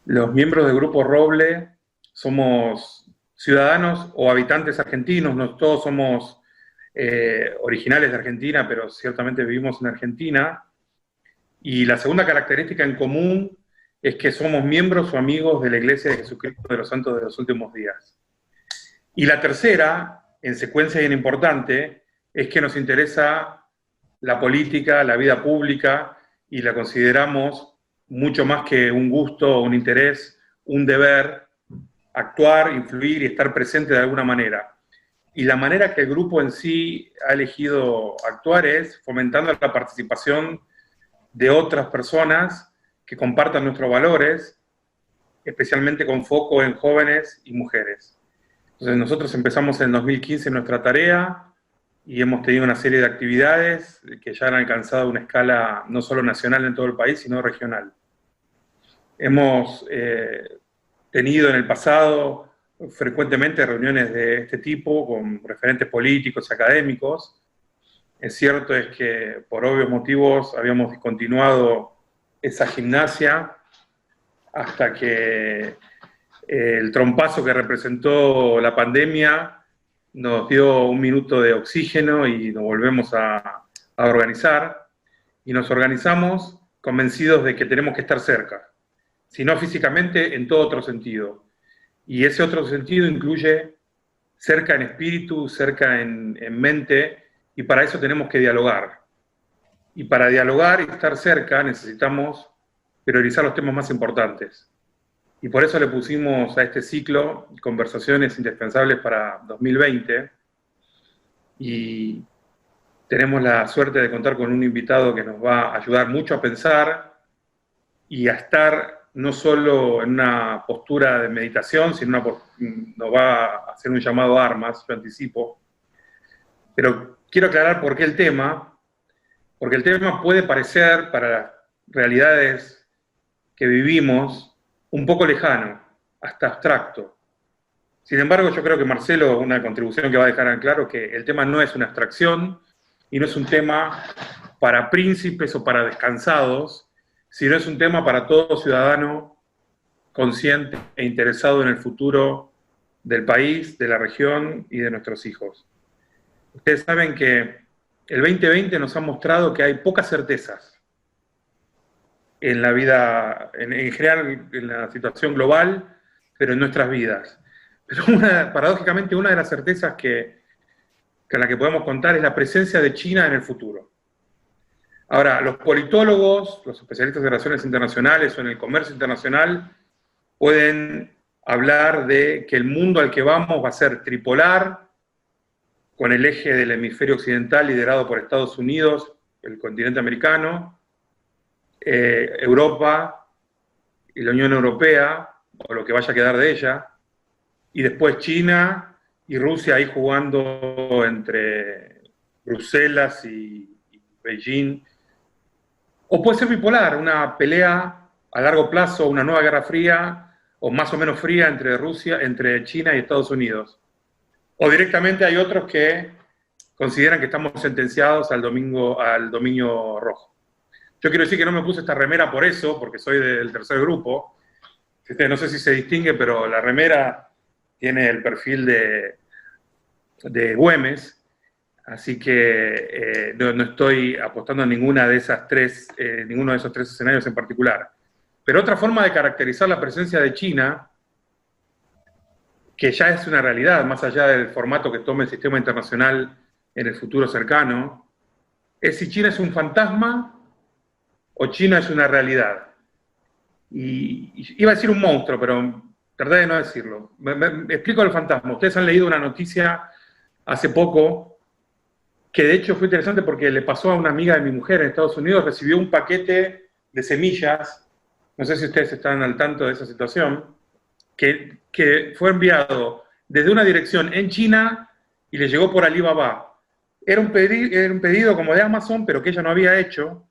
Los miembros del Grupo Roble somos ciudadanos o habitantes argentinos, no todos somos originales de Argentina, pero ciertamente vivimos en Argentina. Y la segunda característica en común es que somos miembros o amigos de la Iglesia de Jesucristo de los Santos de los Últimos Días. Y la tercera, en secuencia bien importante, es que nos interesa la política, la vida pública, y la consideramos mucho más que un gusto, un interés, un deber, actuar, influir y estar presente de alguna manera. Y la manera que el grupo en sí ha elegido actuar es fomentando la participación de otras personas que compartan nuestros valores, especialmente con foco en jóvenes y mujeres. Entonces nosotros empezamos en 2015 nuestra tarea y hemos tenido una serie de actividades que ya han alcanzado una escala no solo nacional en todo el país, sino regional. Hemos tenido en el pasado frecuentemente reuniones de este tipo con referentes políticos y académicos. Es cierto es que por obvios motivos habíamos discontinuado esa gimnasia hasta que el trompazo que representó la pandemia nos dio un minuto de oxígeno y nos volvemos a organizar. Y nos organizamos convencidos de que tenemos que estar cerca, si no físicamente, en todo otro sentido. Y ese otro sentido incluye cerca en espíritu, cerca en mente, y para eso tenemos que dialogar. Y para dialogar y estar cerca necesitamos priorizar los temas más importantes. Y por eso le pusimos a este ciclo Conversaciones Indispensables para 2020. Y tenemos la suerte de contar con un invitado que nos va a ayudar mucho a pensar y a estar no solo en una postura de meditación, sino nos va a hacer un llamado a armas, yo anticipo. Pero quiero aclarar por qué el tema, porque el tema puede parecer, para las realidades que vivimos, un poco lejano, hasta abstracto. Sin embargo, yo creo que Marcelo, una contribución que va a dejar en claro, que el tema no es una abstracción y no es un tema para príncipes o para descansados, sino es un tema para todo ciudadano consciente e interesado en el futuro del país, de la región y de nuestros hijos. Ustedes saben que el 2020 nos ha mostrado que hay pocas certezas en la vida, en general en la situación global, pero en nuestras vidas. Pero paradójicamente una de las certezas con la que podemos contar es la presencia de China en el futuro. Ahora, los politólogos, los especialistas en relaciones internacionales o en el comercio internacional pueden hablar de que el mundo al que vamos va a ser tripolar, con el eje del hemisferio occidental liderado por Estados Unidos, el continente americano, Europa y la Unión Europea, o lo que vaya a quedar de ella, y después China y Rusia ahí jugando entre Bruselas y Beijing. O puede ser bipolar, una pelea a largo plazo, una nueva guerra fría, o más o menos fría entre China y Estados Unidos. O directamente hay otros que consideran que estamos sentenciados al dominio rojo. Yo quiero decir que no me puse esta remera por eso, porque soy del tercer grupo. No sé si se distingue, pero la remera tiene el perfil de Güemes, así que no estoy apostando a ninguno de esos tres escenarios en particular. Pero otra forma de caracterizar la presencia de China, que ya es una realidad, más allá del formato que tome el sistema internacional en el futuro cercano, es si China es un fantasma o China es una realidad. Y iba a decir un monstruo, pero traté de no decirlo. Me explico el fantasma. Ustedes han leído una noticia hace poco que de hecho fue interesante porque le pasó a una amiga de mi mujer en Estados Unidos, recibió un paquete de semillas, no sé si ustedes están al tanto de esa situación, que fue enviado desde una dirección en China y le llegó por Alibaba. Era un pedido como de Amazon, pero que ella no había hecho.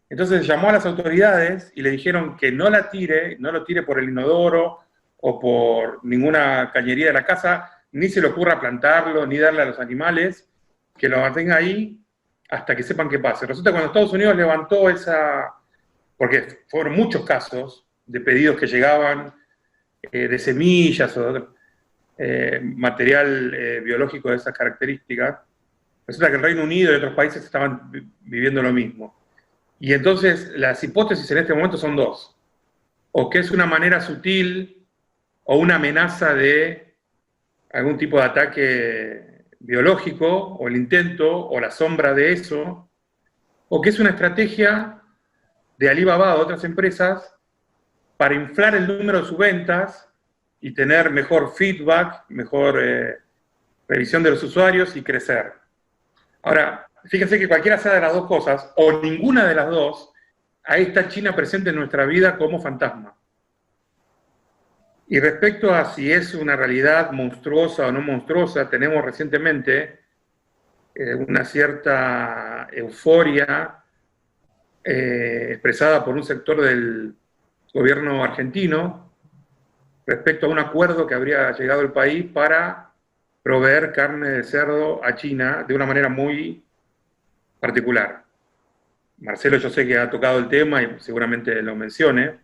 Entonces llamó a las autoridades y le dijeron que no lo tire por el inodoro o por ninguna cañería de la casa, ni se le ocurra plantarlo, ni darle a los animales, que lo mantenga ahí hasta que sepan qué pase. Resulta que cuando Estados Unidos levantó porque fueron muchos casos, de pedidos que llegaban de semillas o material biológico de esas características, resulta que el Reino Unido y otros países estaban viviendo lo mismo. Y entonces las hipótesis en este momento son dos. O que es una manera sutil o una amenaza de algún tipo de ataque biológico, o el intento, o la sombra de eso, o que es una estrategia de Alibaba o otras empresas para inflar el número de sus ventas y tener mejor feedback, mejor revisión de los usuarios y crecer. Ahora, fíjense que cualquiera sea de las dos cosas, o ninguna de las dos, ahí está China presente en nuestra vida como fantasma. Y respecto a si es una realidad monstruosa o no monstruosa, tenemos recientemente una cierta euforia expresada por un sector del gobierno argentino respecto a un acuerdo que habría llegado el país para proveer carne de cerdo a China de una manera muy particular. Marcelo, yo sé que ha tocado el tema y seguramente lo mencione,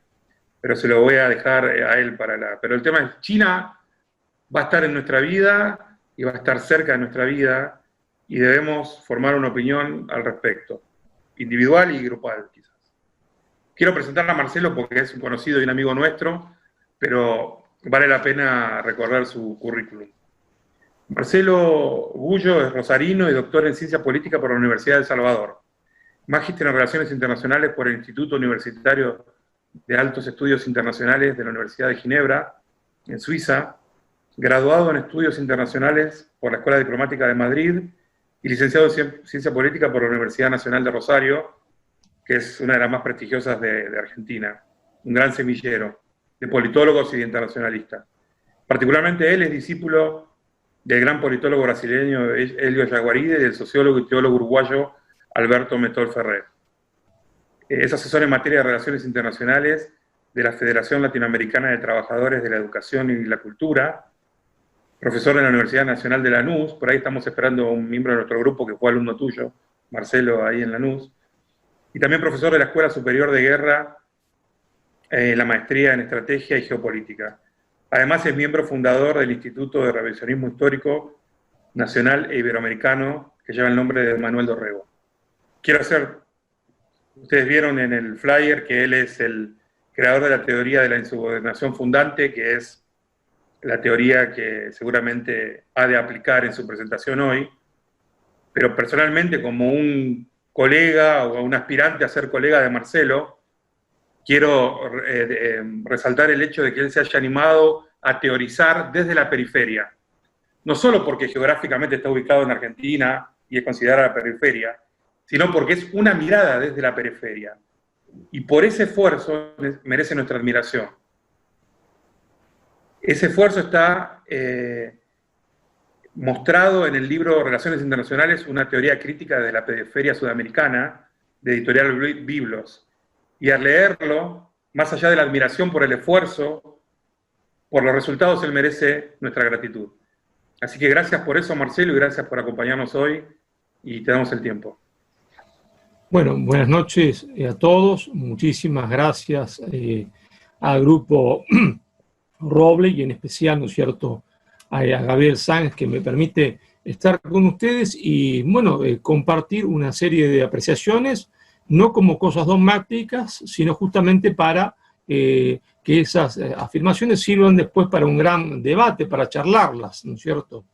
pero se lo voy a dejar a él para Pero el tema es, China va a estar en nuestra vida y va a estar cerca de nuestra vida y debemos formar una opinión al respecto, individual y grupal, quizás. Quiero presentar a Marcelo porque es un conocido y un amigo nuestro, pero vale la pena recordar su currículum. Marcelo Gullo es rosarino y doctor en Ciencia Política por la Universidad de El Salvador. Magíster en Relaciones Internacionales por el Instituto Universitario de Altos Estudios Internacionales de la Universidad de Ginebra, en Suiza. Graduado en Estudios Internacionales por la Escuela Diplomática de Madrid y licenciado en Ciencia Política por la Universidad Nacional de Rosario, que es una de las más prestigiosas de Argentina. Un gran semillero de politólogos y de internacionalistas. Particularmente él es discípulo del gran politólogo brasileño Hélio Jaguaride y del sociólogo y teólogo uruguayo Alberto Metol Ferrer. Es asesor en materia de relaciones internacionales de la Federación Latinoamericana de Trabajadores de la Educación y la Cultura, profesor en la Universidad Nacional de Lanús, por ahí estamos esperando a un miembro de nuestro grupo que fue alumno tuyo, Marcelo, ahí en Lanús, y también profesor de la Escuela Superior de Guerra, la maestría en Estrategia y Geopolítica. Además es miembro fundador del Instituto de Revisionismo Histórico Nacional e Iberoamericano, que lleva el nombre de Manuel Dorrego. Ustedes vieron en el flyer que él es el creador de la teoría de la insubordinación fundante, que es la teoría que seguramente ha de aplicar en su presentación hoy, pero personalmente como un colega o un aspirante a ser colega de Marcelo, quiero resaltar el hecho de que él se haya animado a teorizar desde la periferia. No solo porque geográficamente está ubicado en Argentina y es considerada la periferia, sino porque es una mirada desde la periferia. Y por ese esfuerzo merece nuestra admiración. Ese esfuerzo está mostrado en el libro Relaciones Internacionales, una teoría crítica de la periferia sudamericana, de Editorial Biblos. Y al leerlo, más allá de la admiración por el esfuerzo, por los resultados, él merece nuestra gratitud. Así que gracias por eso, Marcelo, y gracias por acompañarnos hoy, y te damos el tiempo. Bueno, buenas noches a todos. Muchísimas gracias al grupo Roble y en especial, ¿no es cierto?, a Gabriel Sáenz, que me permite estar con ustedes y, bueno, compartir una serie de apreciaciones, no como cosas dogmáticas, sino justamente para que esas afirmaciones sirvan después para un gran debate, para charlarlas, ¿no es cierto?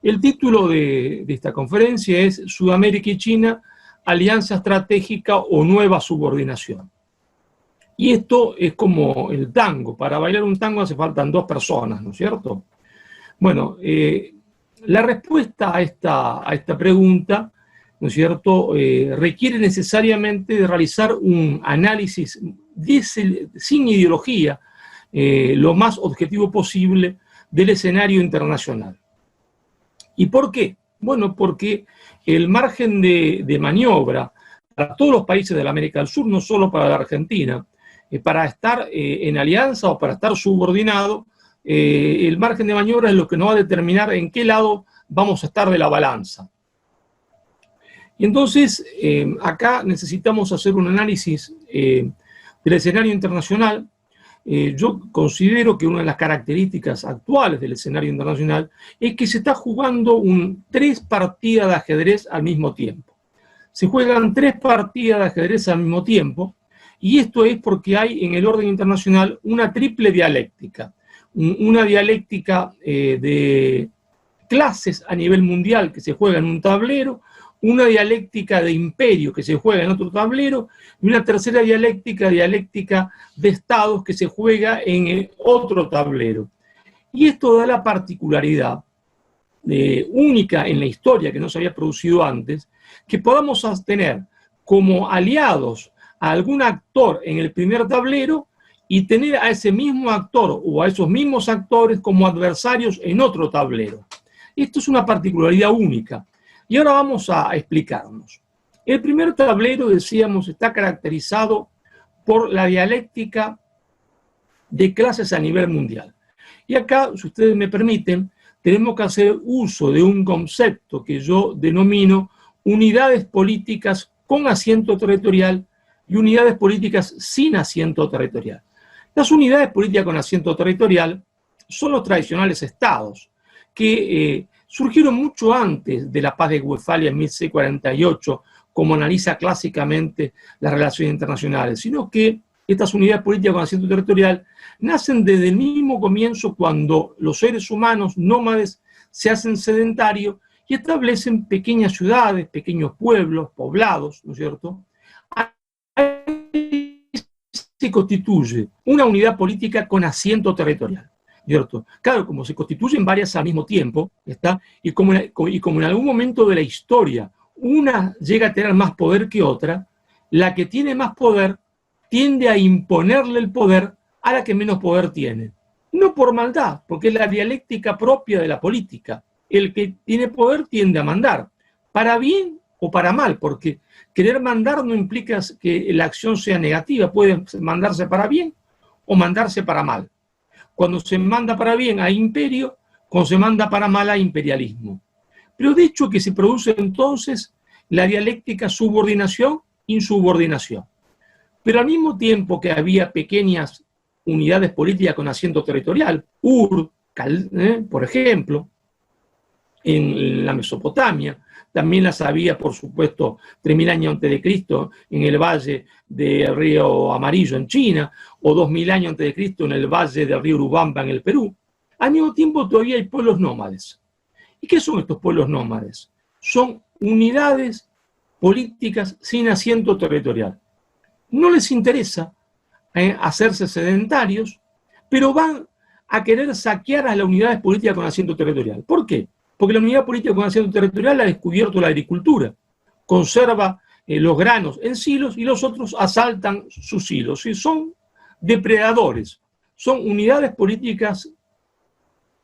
El título de esta conferencia es Sudamérica y China, alianza estratégica o nueva subordinación. Y esto es como el tango. Para bailar un tango hace faltan dos personas, ¿no es cierto? Bueno, la respuesta a esta pregunta, ¿no es cierto?, requiere necesariamente de realizar un análisis sin ideología, lo más objetivo posible del escenario internacional. ¿Y por qué? Bueno, porque el margen de maniobra para todos los países de la América del Sur, no solo para la Argentina, para estar en alianza o para estar subordinado, el margen de maniobra es lo que nos va a determinar en qué lado vamos a estar de la balanza. Y entonces, acá necesitamos hacer un análisis del escenario internacional, yo considero que una de las características actuales del escenario internacional es que se está jugando 3 partidas de ajedrez al mismo tiempo. Se juegan 3 partidas de ajedrez al mismo tiempo, y esto es porque hay en el orden internacional una triple dialéctica. Una dialéctica de clases a nivel mundial que se juega en un tablero, una dialéctica de imperio que se juega en otro tablero, y una tercera dialéctica de estados que se juega en otro tablero. Y esto da la particularidad única en la historia que no se había producido antes, que podamos tener como aliados a algún actor en el primer tablero y tener a ese mismo actor o a esos mismos actores como adversarios en otro tablero. Esto es una particularidad única. Y ahora vamos a explicarnos. El primer tablero, decíamos, está caracterizado por la dialéctica de clases a nivel mundial. Y acá, si ustedes me permiten, tenemos que hacer uso de un concepto que yo denomino unidades políticas con asiento territorial y unidades políticas sin asiento territorial. Las unidades políticas con asiento territorial son los tradicionales estados, que surgieron mucho antes de la paz de Westfalia en 1648, como analiza clásicamente las relaciones internacionales, sino que estas unidades políticas con asiento territorial nacen desde el mismo comienzo cuando los seres humanos nómades se hacen sedentarios y establecen pequeñas ciudades, pequeños pueblos, poblados, ¿no es cierto? Ahí se constituye una unidad política con asiento territorial, ¿cierto? Claro, como se constituyen varias al mismo tiempo, ¿está? Y como en algún momento de la historia una llega a tener más poder que otra, la que tiene más poder tiende a imponerle el poder a la que menos poder tiene. No por maldad, porque es la dialéctica propia de la política. El que tiene poder tiende a mandar, para bien o para mal, porque querer mandar no implica que la acción sea negativa, puede mandarse para bien o mandarse para mal. Cuando se manda para bien hay imperio, cuando se manda para mal hay imperialismo. Pero de hecho que se produce entonces la dialéctica subordinación-insubordinación. Pero al mismo tiempo que había pequeñas unidades políticas con asiento territorial, por ejemplo, en la Mesopotamia, también las había, por supuesto, 3000 años antes de Cristo en el valle del río Amarillo en China, o 2000 años antes de Cristo en el valle del río Urubamba en el Perú. Al mismo tiempo todavía hay pueblos nómades. ¿Y qué son estos pueblos nómades? Son unidades políticas sin asiento territorial. No les interesa hacerse sedentarios, pero van a querer saquear a las unidades políticas con asiento territorial. ¿Por qué? Porque la unidad política con asiento territorial ha descubierto la agricultura, conserva los granos en silos y los otros asaltan sus silos. Y son depredadores, son unidades políticas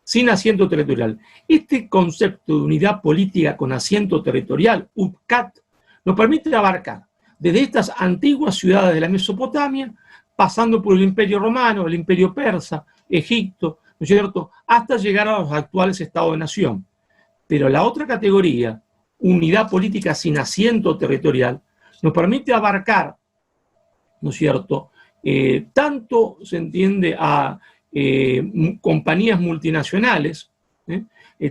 sin asiento territorial. Este concepto de unidad política con asiento territorial, UPCAT, nos permite abarcar desde estas antiguas ciudades de la Mesopotamia, pasando por el Imperio Romano, el Imperio Persa, Egipto, ¿no es cierto?, hasta llegar a los actuales estados de nación. Pero la otra categoría, unidad política sin asiento territorial, nos permite abarcar, ¿no es cierto?, tanto se entiende a compañías multinacionales,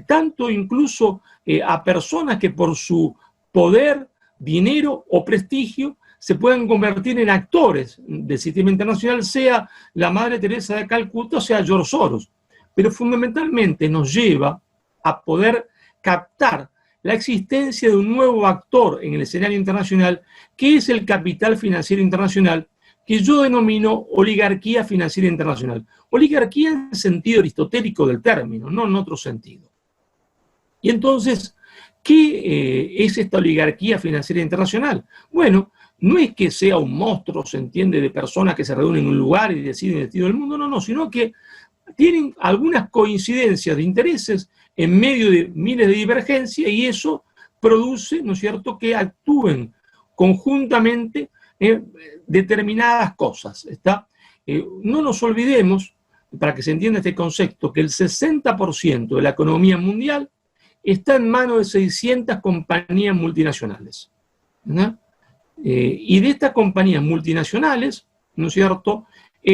tanto incluso a personas que por su poder, dinero o prestigio se pueden convertir en actores del sistema internacional, sea la Madre Teresa de Calcuta o sea George Soros. Pero fundamentalmente nos lleva a poder captar la existencia de un nuevo actor en el escenario internacional, que es el capital financiero internacional, que yo denomino oligarquía financiera internacional. Oligarquía en el sentido aristotélico del término, no en otro sentido. Y entonces, ¿qué es esta oligarquía financiera internacional? Bueno, no es que sea un monstruo, se entiende, de personas que se reúnen en un lugar y deciden el destino del mundo, no, sino que tienen algunas coincidencias de intereses en medio de miles de divergencias y eso produce, ¿no es cierto?, que actúen conjuntamente determinadas cosas. No nos olvidemos, para que se entienda este concepto, que el 60% de la economía mundial está en manos de 600 compañías multinacionales, ¿no? Y de estas compañías multinacionales, ¿no es cierto?,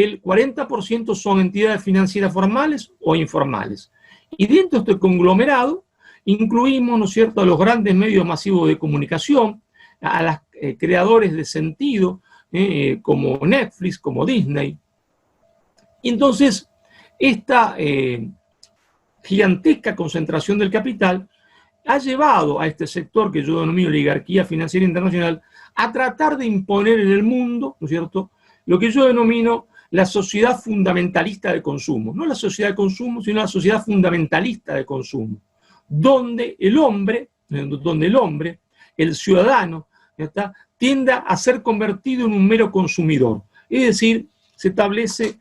el 40% son entidades financieras formales o informales. Y dentro de este conglomerado incluimos, ¿no es cierto?, a los grandes medios masivos de comunicación, a los creadores de sentido, como Netflix, como Disney. Y entonces, esta gigantesca concentración del capital ha llevado a este sector que yo denomino oligarquía financiera internacional a tratar de imponer en el mundo, ¿no es cierto?, lo que yo denomino la sociedad fundamentalista de consumo. No la sociedad de consumo, sino la sociedad fundamentalista de consumo, donde el hombre, el ciudadano, ¿está?, tiende a ser convertido en un mero consumidor. Es decir, se establece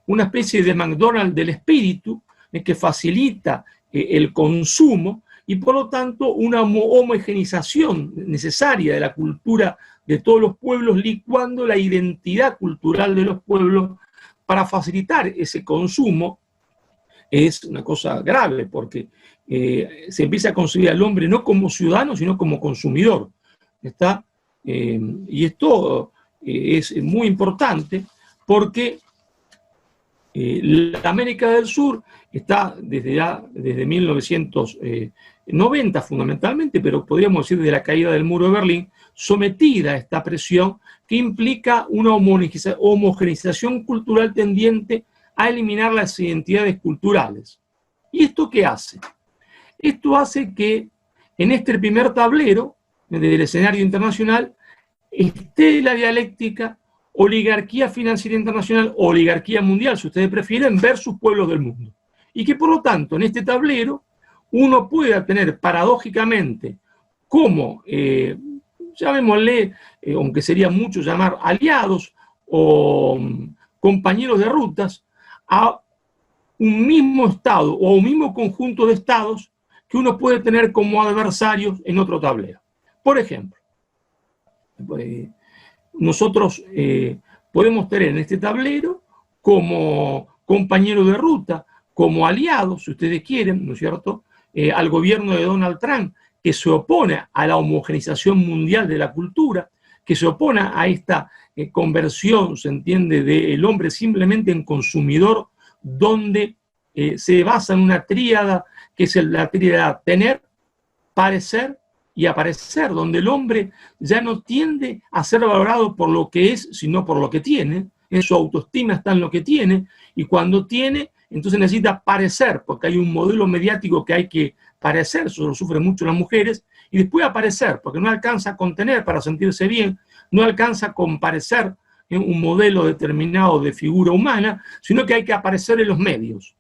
una especie de McDonald's del espíritu que facilita el consumo y por lo tanto una homogeneización necesaria de la cultura de todos los pueblos, licuando la identidad cultural de los pueblos para facilitar ese consumo. Es una cosa grave porque se empieza a concebir al hombre no como ciudadano, sino como consumidor. ¿Está? Y esto es muy importante porque la América del Sur está desde 1990 fundamentalmente, pero podríamos decir desde la caída del muro de Berlín, sometida a esta presión que implica una homogeneización cultural tendiente a eliminar las identidades culturales. ¿Y esto qué hace? Esto hace que en este primer tablero del escenario internacional esté la dialéctica oligarquía financiera internacional, oligarquía mundial, si ustedes prefieren, versus pueblos del mundo. Y que por lo tanto en este tablero uno pueda tener paradójicamente como, llamémosle, aunque sería mucho llamar aliados o compañeros de rutas, a un mismo estado o un mismo conjunto de estados que uno puede tener como adversarios en otro tablero. Por ejemplo, nosotros podemos tener en este tablero como compañeros de ruta, como aliados, si ustedes quieren, ¿no es cierto?, al gobierno de Donald Trump, que se opone a la homogeneización mundial de la cultura, que se opone a esta conversión, se entiende, del hombre simplemente en consumidor, donde se basa en una tríada, que es la tríada tener, parecer y aparecer, donde el hombre ya no tiende a ser valorado por lo que es, sino por lo que tiene. En su autoestima está en lo que tiene, y cuando tiene, entonces necesita parecer, porque hay un modelo mediático que hay que parecer, eso lo sufren mucho las mujeres, y después aparecer, porque no alcanza a contener para sentirse bien, no alcanza a comparecer en un modelo determinado de figura humana, sino que hay que aparecer en los medios.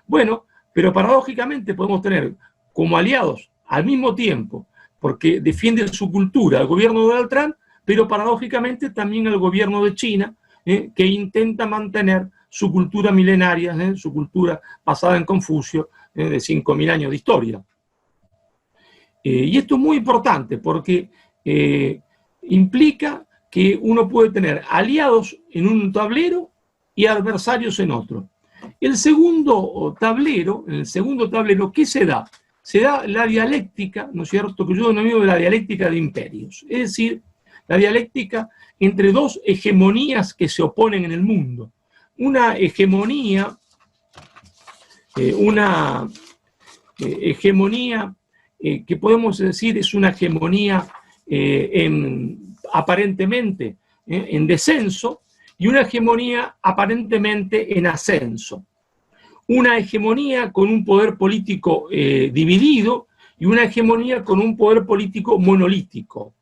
Bueno, pero paradójicamente podemos tener como aliados al mismo tiempo, porque defienden su cultura, al gobierno de Donald Trump, pero paradójicamente también al gobierno de China, que intenta mantener su cultura milenaria, su cultura basada en Confucio, de 5.000 años de historia. Y esto es muy importante porque implica que uno puede tener aliados en un tablero y adversarios en otro. En el segundo tablero, ¿qué se da? Se da la dialéctica, ¿no es cierto?, que yo denomino la dialéctica de imperios. Es decir, la dialéctica entre dos hegemonías que se oponen en el mundo. Una hegemonía, que podemos decir es una hegemonía aparentemente en descenso, y una hegemonía aparentemente en ascenso. Una hegemonía con un poder político dividido y una hegemonía con un poder político monolítico.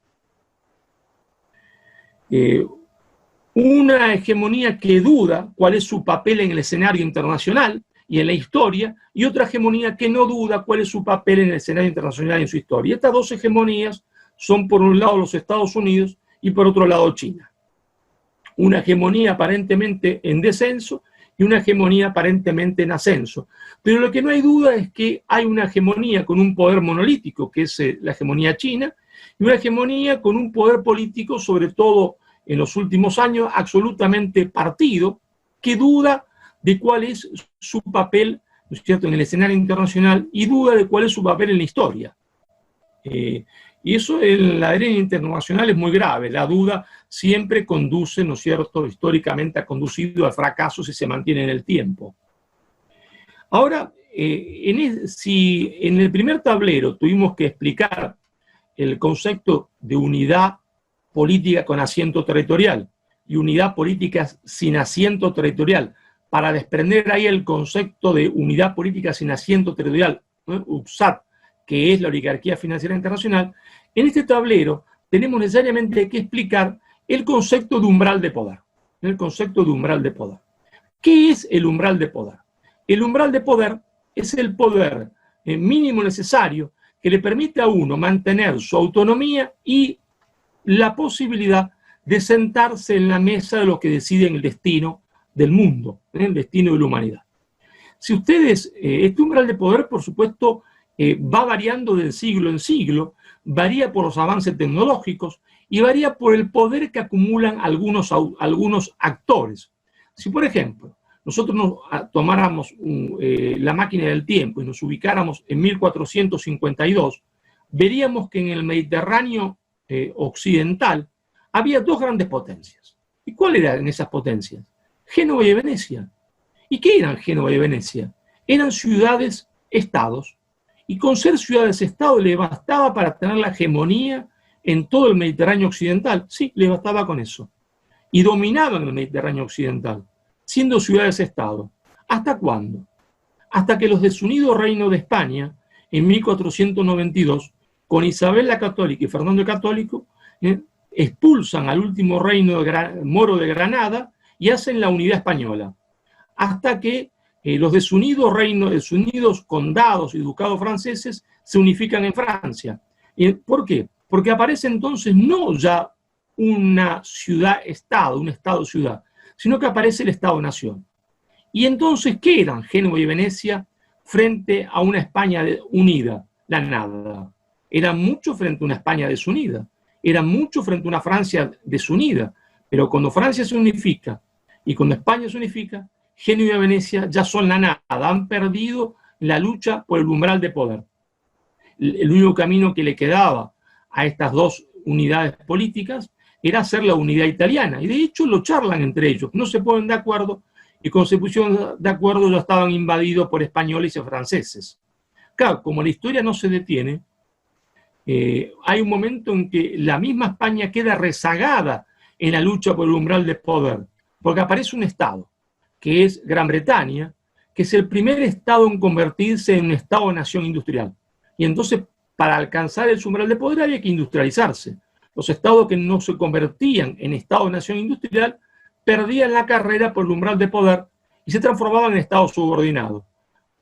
Una hegemonía que duda cuál es su papel en el escenario internacional y en la historia, y otra hegemonía que no duda cuál es su papel en el escenario internacional y en su historia. Estas dos hegemonías son por un lado los Estados Unidos y por otro lado China. Una hegemonía aparentemente en descenso y una hegemonía aparentemente en ascenso. Pero lo que no hay duda es que hay una hegemonía con un poder monolítico, que es la hegemonía china, y una hegemonía con un poder político, sobre todo en los últimos años, absolutamente partido, que duda de cuál es su papel, ¿no es cierto?, en el escenario internacional, y duda de cuál es su papel en la historia. Y eso en la arena internacional es muy grave. La duda siempre conduce, ¿no es cierto?, históricamente ha conducido al fracaso si se mantiene en el tiempo. Ahora, si en el primer tablero tuvimos que explicar el concepto de unidad política con asiento territorial y unidad política sin asiento territorial, para desprender ahí el concepto de unidad política sin asiento territorial, ¿no?, UPSAT, que es la oligarquía financiera internacional, en este tablero tenemos necesariamente que explicar el concepto de umbral de poder. El concepto de umbral de poder. ¿Qué es el umbral de poder? El umbral de poder es el poder mínimo necesario que le permite a uno mantener su autonomía y la posibilidad de sentarse en la mesa de los que deciden el destino del mundo, el destino de la humanidad. Si ustedes, este umbral de poder, por supuesto, va variando de siglo en siglo, varía por los avances tecnológicos y varía por el poder que acumulan algunos actores. Si, por ejemplo, nosotros tomáramos la máquina del tiempo y nos ubicáramos en 1452, veríamos que en el Mediterráneo occidental había dos grandes potencias. ¿Y cuáles eran esas potencias? Génova y Venecia. ¿Y qué eran Génova y Venecia? Eran ciudades-estados, y con ser ciudades-estado le bastaba para tener la hegemonía en todo el Mediterráneo occidental. Sí, le bastaba con eso. Y dominaban el Mediterráneo occidental, siendo ciudades-estado. ¿Hasta cuándo? Hasta que los desunidos reinos de España, en 1492, con Isabel la Católica y Fernando el Católico, expulsan al último reino moro de Granada y hacen la unidad española. Hasta que los desunidos reinos, desunidos condados y ducados franceses se unifican en Francia. ¿Por qué? Porque aparece entonces no ya una ciudad-estado, un estado-ciudad, sino que aparece el Estado-nación. Y entonces, ¿qué eran Génova y Venecia frente a una España unida? La nada. Eran mucho frente a una España desunida. Eran mucho frente a una Francia desunida. Pero cuando Francia se unifica y cuando España se unifica, Génova y Venecia ya son la nada. Han perdido la lucha por el umbral de poder. El único camino que le quedaba a estas dos unidades políticas era hacer la unidad italiana. Y de hecho lo charlan entre ellos. No se ponen de acuerdo y cuando se pusieron de acuerdo ya estaban invadidos por españoles y franceses. Claro, como la historia no se detiene, hay un momento en que la misma España queda rezagada en la lucha por el umbral de poder, porque aparece un Estado, que es Gran Bretaña, que es el primer Estado en convertirse en un Estado-nación industrial. Y entonces, para alcanzar el umbral de poder había que industrializarse. Los estados que no se convertían en Estado-nación industrial perdían la carrera por el umbral de poder y se transformaban en estados subordinados.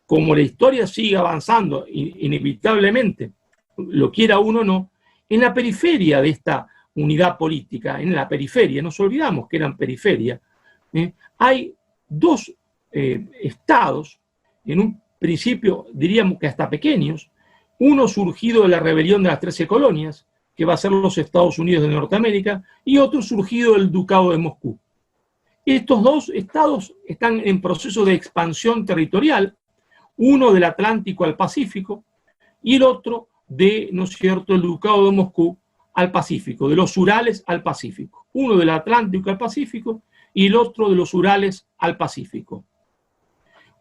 Como la historia sigue avanzando, inevitablemente, lo quiera uno o no, en la periferia de esta unidad política, en la periferia, nos olvidamos que eran periferia, hay dos estados, en un principio diríamos que hasta pequeños, uno surgido de la rebelión de las 13 colonias, que va a ser los Estados Unidos de Norteamérica, y otro surgido del Ducado de Moscú. Estos dos estados están en proceso de expansión territorial, uno del Atlántico al Pacífico, y el otro de, ¿no es cierto?, el Ducado de Moscú al Pacífico, de los Urales al Pacífico. Uno del Atlántico al Pacífico y el otro de los Urales al Pacífico.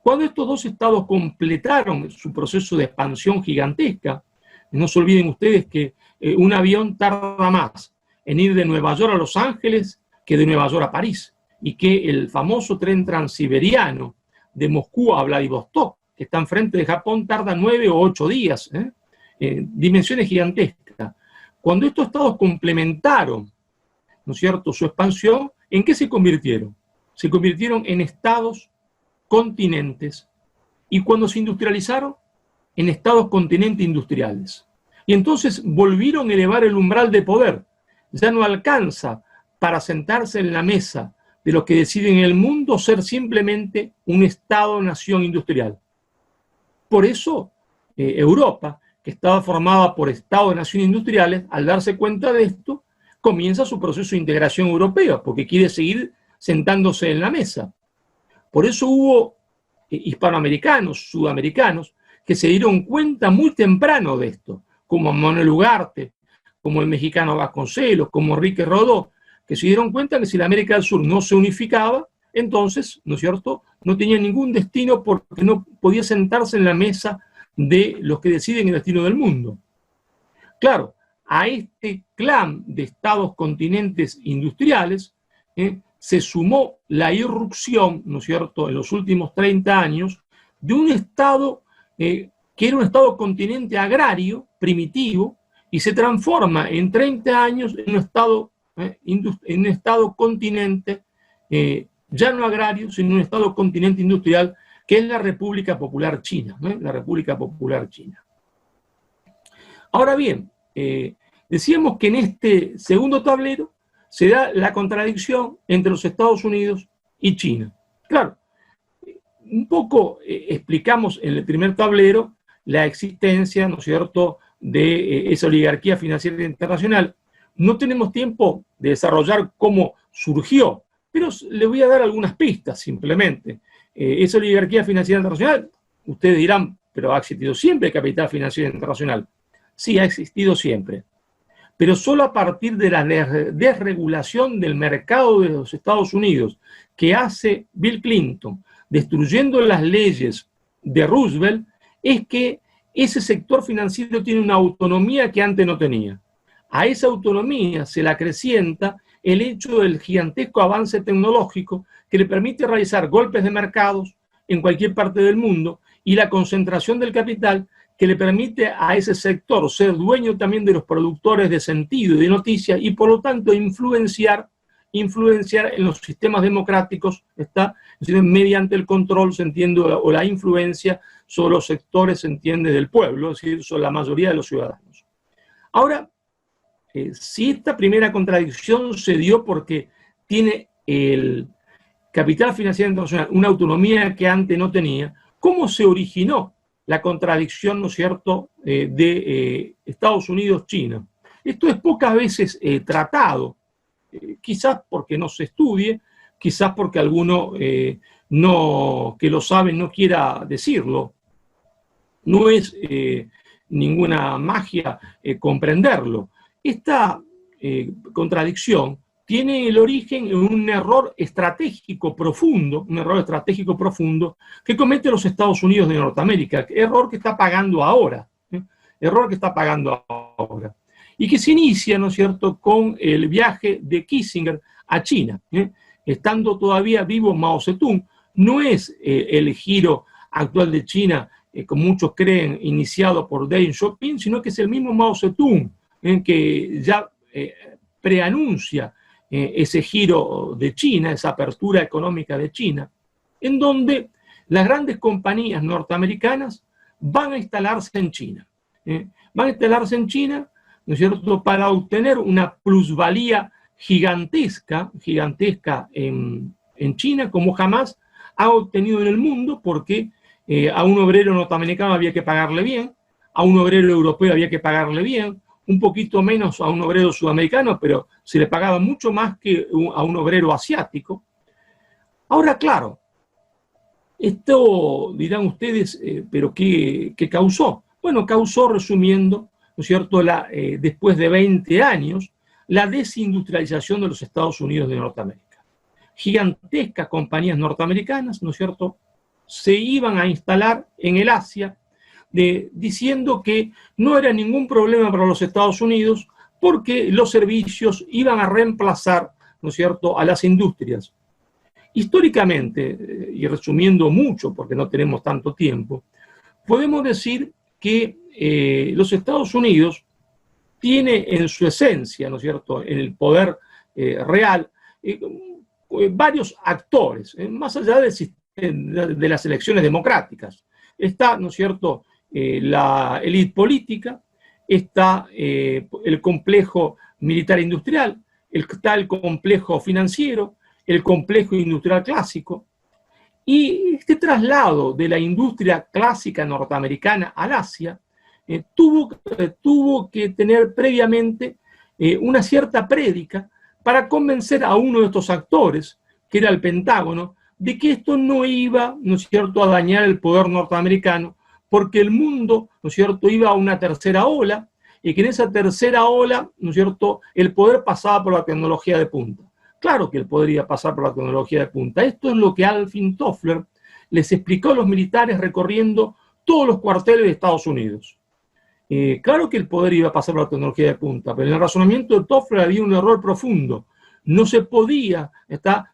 Cuando estos dos estados completaron su proceso de expansión gigantesca, no se olviden ustedes que un avión tarda más en ir de Nueva York a Los Ángeles que de Nueva York a París, y que el famoso tren transiberiano de Moscú a Vladivostok, que está enfrente de Japón, tarda 9 o 8 días, dimensiones gigantescas. Cuando estos estados complementaron, ¿no es cierto?, su expansión, ¿en qué se convirtieron? Se convirtieron en estados continentes, y cuando se industrializaron, en estados continentes industriales. Y entonces volvieron a elevar el umbral de poder. Ya no alcanza para sentarse en la mesa de los que deciden el mundo ser simplemente un estado-nación industrial. Por eso Europa, que estaba formada por estados-nación industriales, al darse cuenta de esto, comienza su proceso de integración europea, porque quiere seguir sentándose en la mesa. Por eso hubo hispanoamericanos, sudamericanos, que se dieron cuenta muy temprano de esto, como Manuel Ugarte, como el mexicano Vasconcelos, como Enrique Rodó, que se dieron cuenta que si la América del Sur no se unificaba, entonces, ¿no es cierto?, no tenía ningún destino porque no podía sentarse en la mesa de los que deciden el destino del mundo. Claro, a este clan de estados continentes industriales se sumó la irrupción, ¿no es cierto?, en los últimos 30 años, de un estado que era un estado continente agrario, primitivo, y se transforma en 30 años en un estado continente, ya no agrario, sino un estado continente industrial, que es la República Popular China, la República Popular China. Ahora bien, decíamos que en este segundo tablero se da la contradicción entre los Estados Unidos y China. Claro, un poco explicamos en el primer tablero la existencia, ¿no es cierto?, de esa oligarquía financiera internacional. No tenemos tiempo de desarrollar cómo surgió, pero le voy a dar algunas pistas simplemente. Esa oligarquía financiera internacional, ustedes dirán, pero ha existido siempre el capital financiero internacional. Sí, ha existido siempre, pero solo a partir de la desregulación del mercado de los Estados Unidos que hace Bill Clinton, destruyendo las leyes de Roosevelt, es que ese sector financiero tiene una autonomía que antes no tenía. A esa autonomía se le acrecienta el hecho del gigantesco avance tecnológico que le permite realizar golpes de mercados en cualquier parte del mundo y la concentración del capital que le permite a ese sector ser dueño también de los productores de sentido y de noticias y por lo tanto influenciar en los sistemas democráticos, está mediante el control, se entiende, o la influencia sobre los sectores, se entiende, del pueblo, es decir, sobre la mayoría de los ciudadanos. Ahora, si esta primera contradicción se dio porque tiene el capital financiero internacional una autonomía que antes no tenía, ¿cómo se originó la contradicción, ¿no es cierto?, de Estados Unidos-China? Esto es pocas veces tratado, quizás porque no se estudie, quizás porque alguno que lo sabe no quiera decirlo. No es ninguna magia comprenderlo. Esta contradicción tiene el origen en un error estratégico profundo, que comete los Estados Unidos de Norteamérica, error que está pagando ahora, y que se inicia, ¿no es cierto?, con el viaje de Kissinger a China. Estando todavía vivo Mao Zedong, no es el giro actual de China, como muchos creen, iniciado por Deng Xiaoping, sino que es el mismo Mao Zedong, que ya preanuncia ese giro de China, esa apertura económica de China, en donde las grandes compañías norteamericanas van a instalarse en China. Van a instalarse en China, ¿no es cierto?, para obtener una plusvalía gigantesca en China, como jamás ha obtenido en el mundo, porque a un obrero norteamericano había que pagarle bien, a un obrero europeo había que pagarle bien, un poquito menos a un obrero sudamericano, pero se le pagaba mucho más que a un obrero asiático. Ahora, claro, esto dirán ustedes, pero ¿qué causó? Bueno, causó, resumiendo, ¿no es cierto?, después de 20 años, la desindustrialización de los Estados Unidos de Norteamérica. Gigantescas compañías norteamericanas, ¿no es cierto?, se iban a instalar en el Asia, diciendo que no era ningún problema para los Estados Unidos porque los servicios iban a reemplazar, ¿no es cierto?, a las industrias. Históricamente, y resumiendo mucho porque no tenemos tanto tiempo, podemos decir que los Estados Unidos tiene en su esencia, ¿no es cierto?, en el poder real, varios actores, más allá de las elecciones democráticas. Está, ¿no es cierto?, la élite política, está el complejo militar industrial, está el complejo financiero, el complejo industrial clásico, y este traslado de la industria clásica norteamericana al Asia tuvo que tener previamente una cierta prédica para convencer a uno de estos actores, que era el Pentágono, de que esto no iba, ¿no es cierto?, a dañar el poder norteamericano, porque el mundo, ¿no es cierto?, iba a una tercera ola y que en esa tercera ola, ¿no es cierto?, el poder pasaba por la tecnología de punta. Claro que el poder iba a pasar por la tecnología de punta. Esto es lo que Alvin Toffler les explicó a los militares recorriendo todos los cuarteles de Estados Unidos. Claro que el poder iba a pasar por la tecnología de punta, pero en el razonamiento de Toffler había un error profundo. No se podía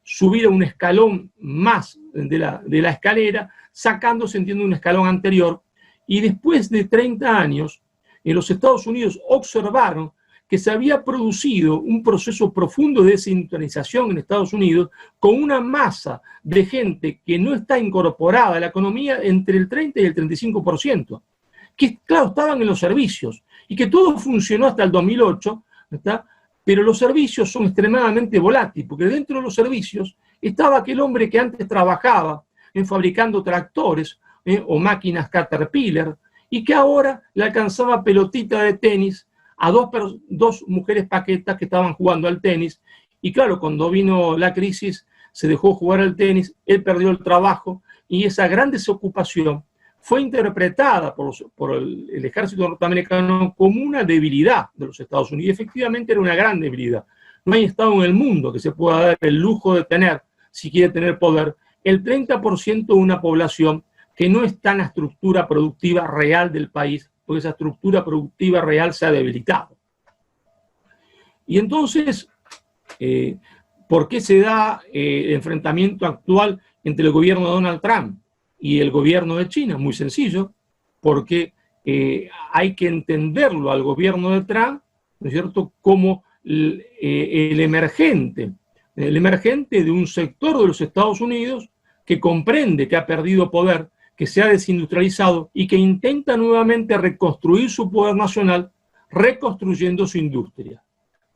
subir a un escalón más de la escalera, sacándose, entiendo, un escalón anterior. Y después de 30 años, en los Estados Unidos observaron que se había producido un proceso profundo de desintonización en Estados Unidos con una masa de gente que no está incorporada a la economía entre el 30 y el 35%, que claro, estaban en los servicios y que todo funcionó hasta el 2008, ¿está? Pero los servicios son extremadamente volátiles, porque dentro de los servicios estaba aquel hombre que antes trabajaba fabricando tractores o máquinas Caterpillar y que ahora le alcanzaba pelotita de tenis a dos mujeres paquetas que estaban jugando al tenis. Y claro, cuando vino la crisis, se dejó jugar al tenis, él perdió el trabajo y esa gran desocupación fue interpretada por el ejército norteamericano como una debilidad de los Estados Unidos. Y efectivamente era una gran debilidad. No hay estado en el mundo que se pueda dar el lujo de tener, si quiere tener poder, el 30% de una población que no está en la estructura productiva real del país, porque esa estructura productiva real se ha debilitado. Y entonces, ¿por qué se da el enfrentamiento actual entre el gobierno de Donald Trump y el gobierno de China? Muy sencillo, porque hay que entenderlo al gobierno de Trump, ¿no es cierto?, como el emergente de un sector de los Estados Unidos que comprende que ha perdido poder, que se ha desindustrializado y que intenta nuevamente reconstruir su poder nacional, reconstruyendo su industria.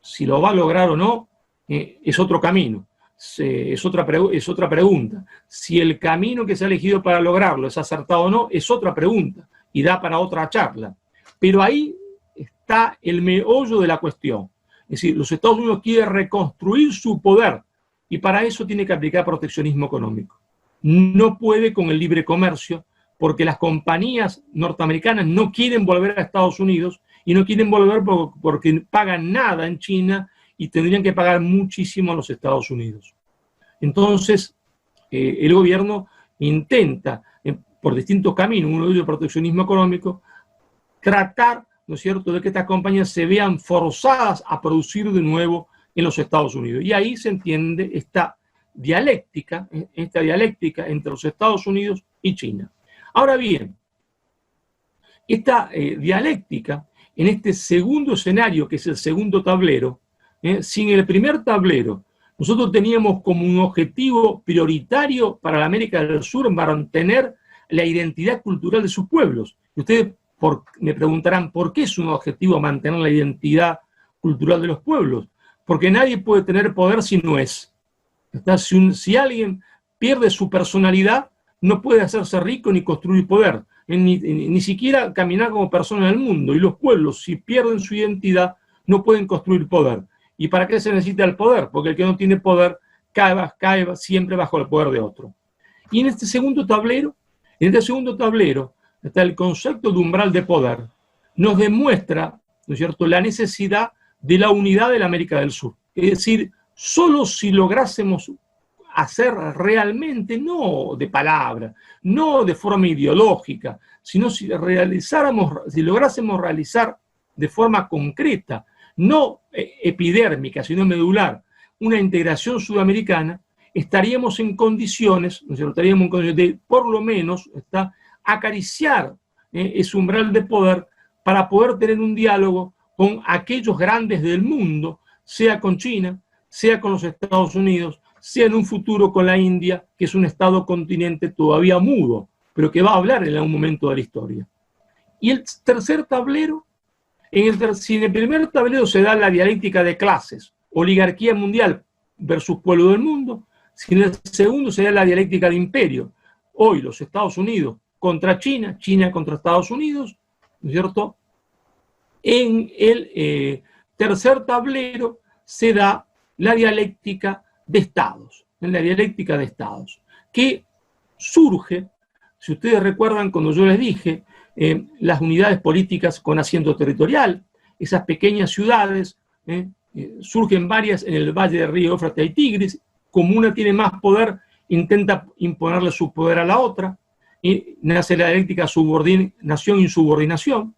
Si lo va a lograr o no, es otro camino. Es otra pregunta. Si el camino que se ha elegido para lograrlo es acertado o no, es otra pregunta y da para otra charla. Pero ahí está el meollo de la cuestión. Es decir, los Estados Unidos quieren reconstruir su poder y para eso tiene que aplicar proteccionismo económico. No puede con el libre comercio porque las compañías norteamericanas no quieren volver a Estados Unidos y no quieren volver porque pagan nada en China y tendrían que pagar muchísimo a los Estados Unidos. Entonces, el gobierno intenta, por distintos caminos, uno de ellos el proteccionismo económico, tratar, ¿no es cierto?, de que estas compañías se vean forzadas a producir de nuevo en los Estados Unidos. Y ahí se entiende esta dialéctica entre los Estados Unidos y China. Ahora bien, esta dialéctica, en este segundo escenario, que es el segundo tablero, sin el primer tablero, nosotros teníamos como un objetivo prioritario para la América del Sur mantener la identidad cultural de sus pueblos. Y ustedes me preguntarán, ¿por qué es un objetivo mantener la identidad cultural de los pueblos? Porque nadie puede tener poder si no es. Si alguien pierde su personalidad, no puede hacerse rico ni construir poder, ni siquiera caminar como persona en el mundo. Y los pueblos, si pierden su identidad, no pueden construir poder. ¿Y para qué se necesita el poder? Porque el que no tiene poder cae siempre bajo el poder de otro. Y en este segundo tablero está el concepto de umbral de poder. Nos demuestra, ¿no es cierto?, la necesidad de la unidad de la América del Sur. Es decir, solo si lográsemos hacer realmente, no de palabra, no de forma ideológica, sino si lográsemos realizar de forma concreta, no epidérmica, sino medular, una integración sudamericana, estaríamos en condiciones, ¿no es cierto?, de, por lo menos, acariciar ese umbral de poder para poder tener un diálogo con aquellos grandes del mundo, sea con China, sea con los Estados Unidos, sea en un futuro con la India, que es un estado continente todavía mudo, pero que va a hablar en algún momento de la historia. Y el tercer tablero, si en el primer tablero se da la dialéctica de clases, oligarquía mundial versus pueblo del mundo, si en el segundo se da la dialéctica de imperio, hoy los Estados Unidos contra China, China contra Estados Unidos, ¿no es cierto? En el tercer tablero se da la dialéctica de estados, que surge, si ustedes recuerdan cuando yo les dije, las unidades políticas con asiento territorial, esas pequeñas ciudades, surgen varias en el valle del río Éufrates y Tigris, como una tiene más poder, intenta imponerle su poder a la otra, y nace la dialéctica nación-insubordinación.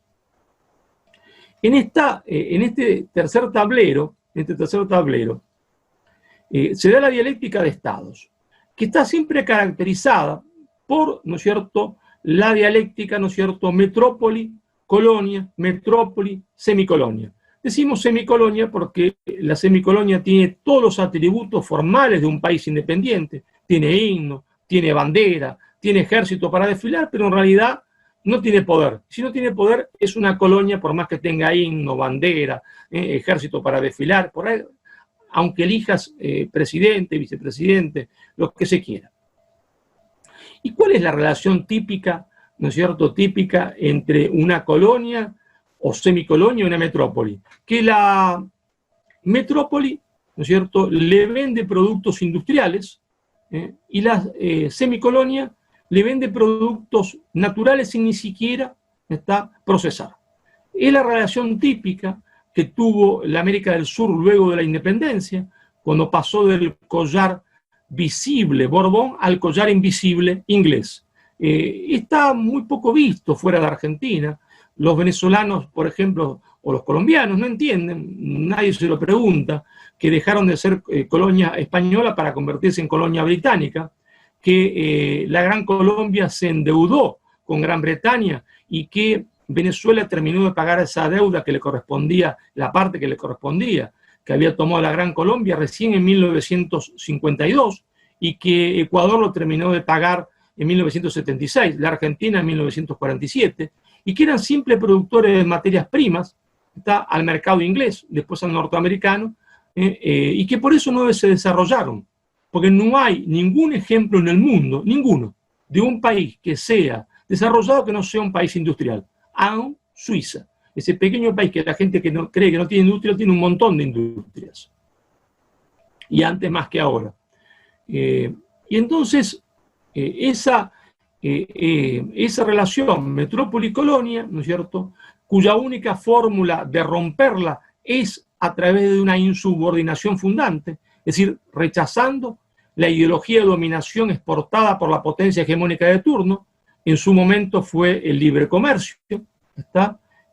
En este tercer tablero, se da la dialéctica de estados, que está siempre caracterizada por, ¿no es cierto?, la dialéctica, ¿no es cierto?, metrópoli, colonia, metrópoli, semicolonia. Decimos semicolonia porque la semicolonia tiene todos los atributos formales de un país independiente. Tiene himno, tiene bandera, tiene ejército para desfilar, pero en realidad no tiene poder. Si no tiene poder, es una colonia, por más que tenga himno, bandera, ejército para desfilar, por ahí, aunque elijas presidente, vicepresidente, lo que se quiera. ¿Y cuál es la relación típica, ¿no es cierto?, típica entre una colonia o semicolonia y una metrópoli? Que la metrópoli, ¿no es cierto?, le vende productos industriales, y la semicolonia le vende productos naturales sin ni siquiera procesar. Es la relación típica que tuvo la América del Sur luego de la independencia, cuando pasó del collar visible Borbón al collar invisible inglés. Está muy poco visto fuera de Argentina. Los venezolanos, por ejemplo, o los colombianos no entienden, nadie se lo pregunta, que dejaron de ser colonia española para convertirse en colonia británica, que la Gran Colombia se endeudó con Gran Bretaña y que Venezuela terminó de pagar esa deuda que le correspondía, la parte que le correspondía, que había tomado la Gran Colombia recién en 1952 y que Ecuador lo terminó de pagar en 1976, la Argentina en 1947, y que eran simples productores de materias primas, al mercado inglés, después al norteamericano, y que por eso no se desarrollaron, porque no hay ningún ejemplo en el mundo, ninguno, de un país que sea desarrollado que no sea un país industrial. Aún Suiza, ese pequeño país que la gente que no cree que no tiene industria, tiene un montón de industrias. Y antes más que ahora. Y entonces, esa relación metrópoli-colonia, ¿no es cierto?, cuya única fórmula de romperla es a través de una insubordinación fundante, es decir, rechazando la ideología de dominación exportada por la potencia hegemónica de turno. En su momento fue el libre comercio,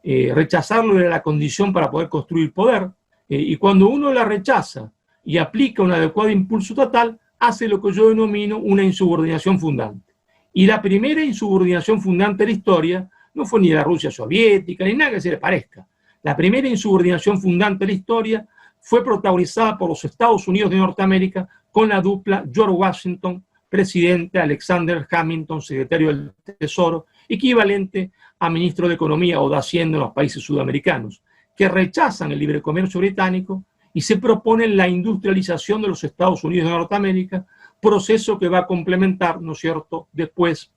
rechazarlo era la condición para poder construir poder, y cuando uno la rechaza y aplica un adecuado impulso estatal, hace lo que yo denomino una insubordinación fundante. Y la primera insubordinación fundante de la historia no fue ni la Rusia soviética, ni nada que se le parezca. La primera insubordinación fundante de la historia fue protagonizada por los Estados Unidos de Norteamérica con la dupla George Washington, presidente, Alexander Hamilton, secretario del Tesoro, equivalente a ministro de Economía o de Hacienda en los países sudamericanos, que rechazan el libre comercio británico y se proponen la industrialización de los Estados Unidos de Norteamérica, proceso que va a complementar, ¿no es cierto?, después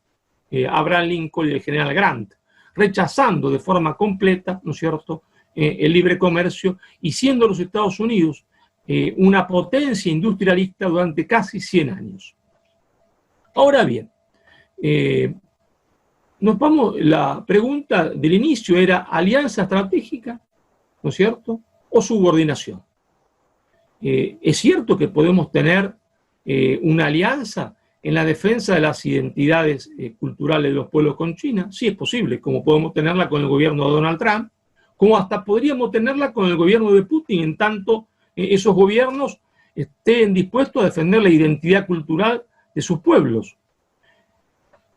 Abraham Lincoln y el general Grant, rechazando de forma completa, ¿no es cierto?, el libre comercio y siendo los Estados Unidos una potencia industrialista durante casi 100 años. Ahora bien, la pregunta del inicio era alianza estratégica, ¿no es cierto?, o subordinación. Es cierto que podemos tener una alianza en la defensa de las identidades culturales de los pueblos con China. Sí, es posible, como podemos tenerla con el gobierno de Donald Trump, como hasta podríamos tenerla con el gobierno de Putin, en tanto esos gobiernos estén dispuestos a defender la identidad cultural de sus pueblos.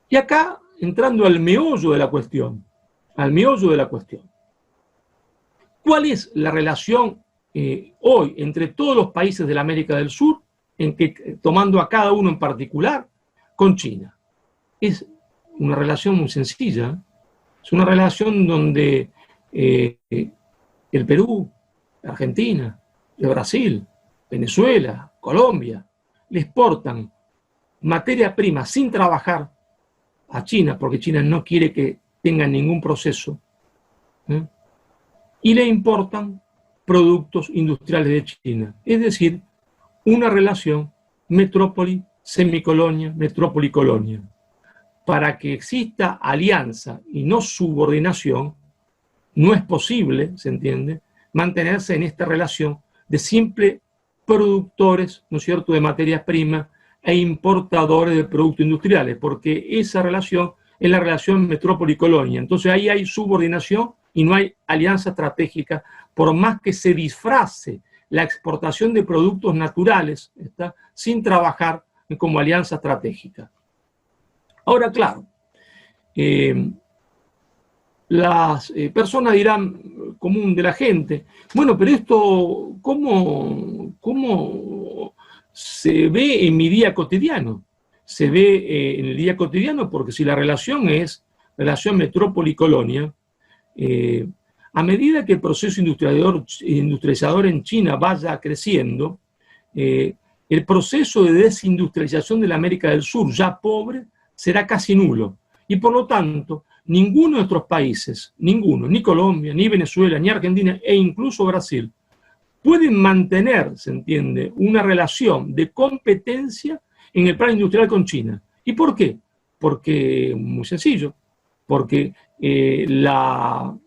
Y acá, entrando al meollo de la cuestión, ¿cuál es la relación hoy entre todos los países de la América del Sur, tomando a cada uno en particular, con China? Es una relación muy sencilla. Es una relación donde el Perú, Argentina, el Brasil, Venezuela, Colombia, le exportan materia prima sin trabajar a China, porque China no quiere que tengan ningún proceso, y le importan productos industriales de China. Es decir, una relación metrópoli-semicolonia, metrópoli-colonia. Para que exista alianza y no subordinación, no es posible, ¿se entiende?, mantenerse en esta relación de simple productores, ¿no es cierto?, de materias primas e importadores de productos industriales, porque esa relación es la relación metrópoli-colonia. Entonces ahí hay subordinación y no hay alianza estratégica, por más que se disfrace la exportación de productos naturales, ¿está?, sin trabajar como alianza estratégica. Ahora, claro, las personas dirán, común de la gente, bueno, pero esto, ¿cómo se ve en mi día cotidiano? Se ve en el día cotidiano porque si la relación es relación metrópoli-colonia, a medida que el proceso industrializador en China vaya creciendo, el proceso de desindustrialización de la América del Sur, ya pobre, será casi nulo. Y por lo tanto, ninguno de nuestros países, ninguno, ni Colombia, ni Venezuela, ni Argentina, e incluso Brasil, pueden mantener, se entiende, una relación de competencia en el plano industrial con China. ¿Y por qué? Porque, muy sencillo, porque la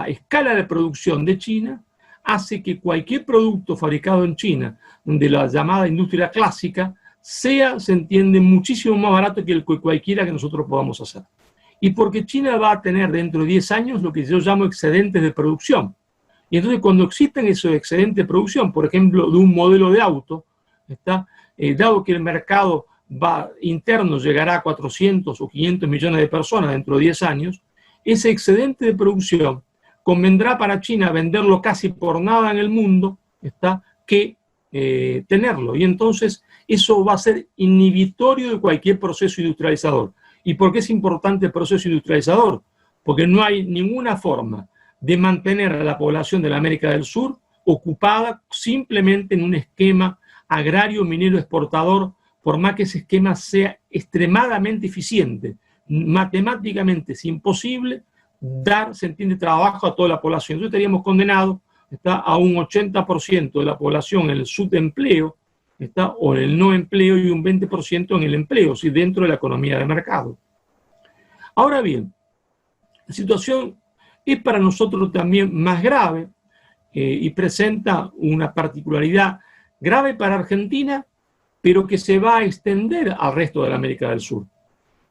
escala de producción de China hace que cualquier producto fabricado en China, de la llamada industria clásica, sea, se entiende, muchísimo más barato que el cualquiera que nosotros podamos hacer. Y porque China va a tener dentro de 10 años lo que yo llamo excedentes de producción. Y entonces cuando existen esos excedentes de producción, por ejemplo, de un modelo de auto, dado que el mercado interno llegará a 400 o 500 millones de personas dentro de 10 años, ese excedente de producción convendrá para China venderlo casi por nada en el mundo, que tenerlo. Y entonces eso va a ser inhibitorio de cualquier proceso industrializador. ¿Y por qué es importante el proceso industrializador? Porque no hay ninguna forma de mantener a la población de la América del Sur ocupada simplemente en un esquema agrario minero exportador, por más que ese esquema sea extremadamente eficiente. Matemáticamente es imposible dar, se entiende, trabajo a toda la población. Entonces estaríamos condenados a un 80% de la población en el subempleo, o en el no empleo, y un 20% en el empleo, si dentro de la economía de mercado. Ahora bien, la situación es para nosotros también más grave y presenta una particularidad grave para Argentina, pero que se va a extender al resto de la América del Sur.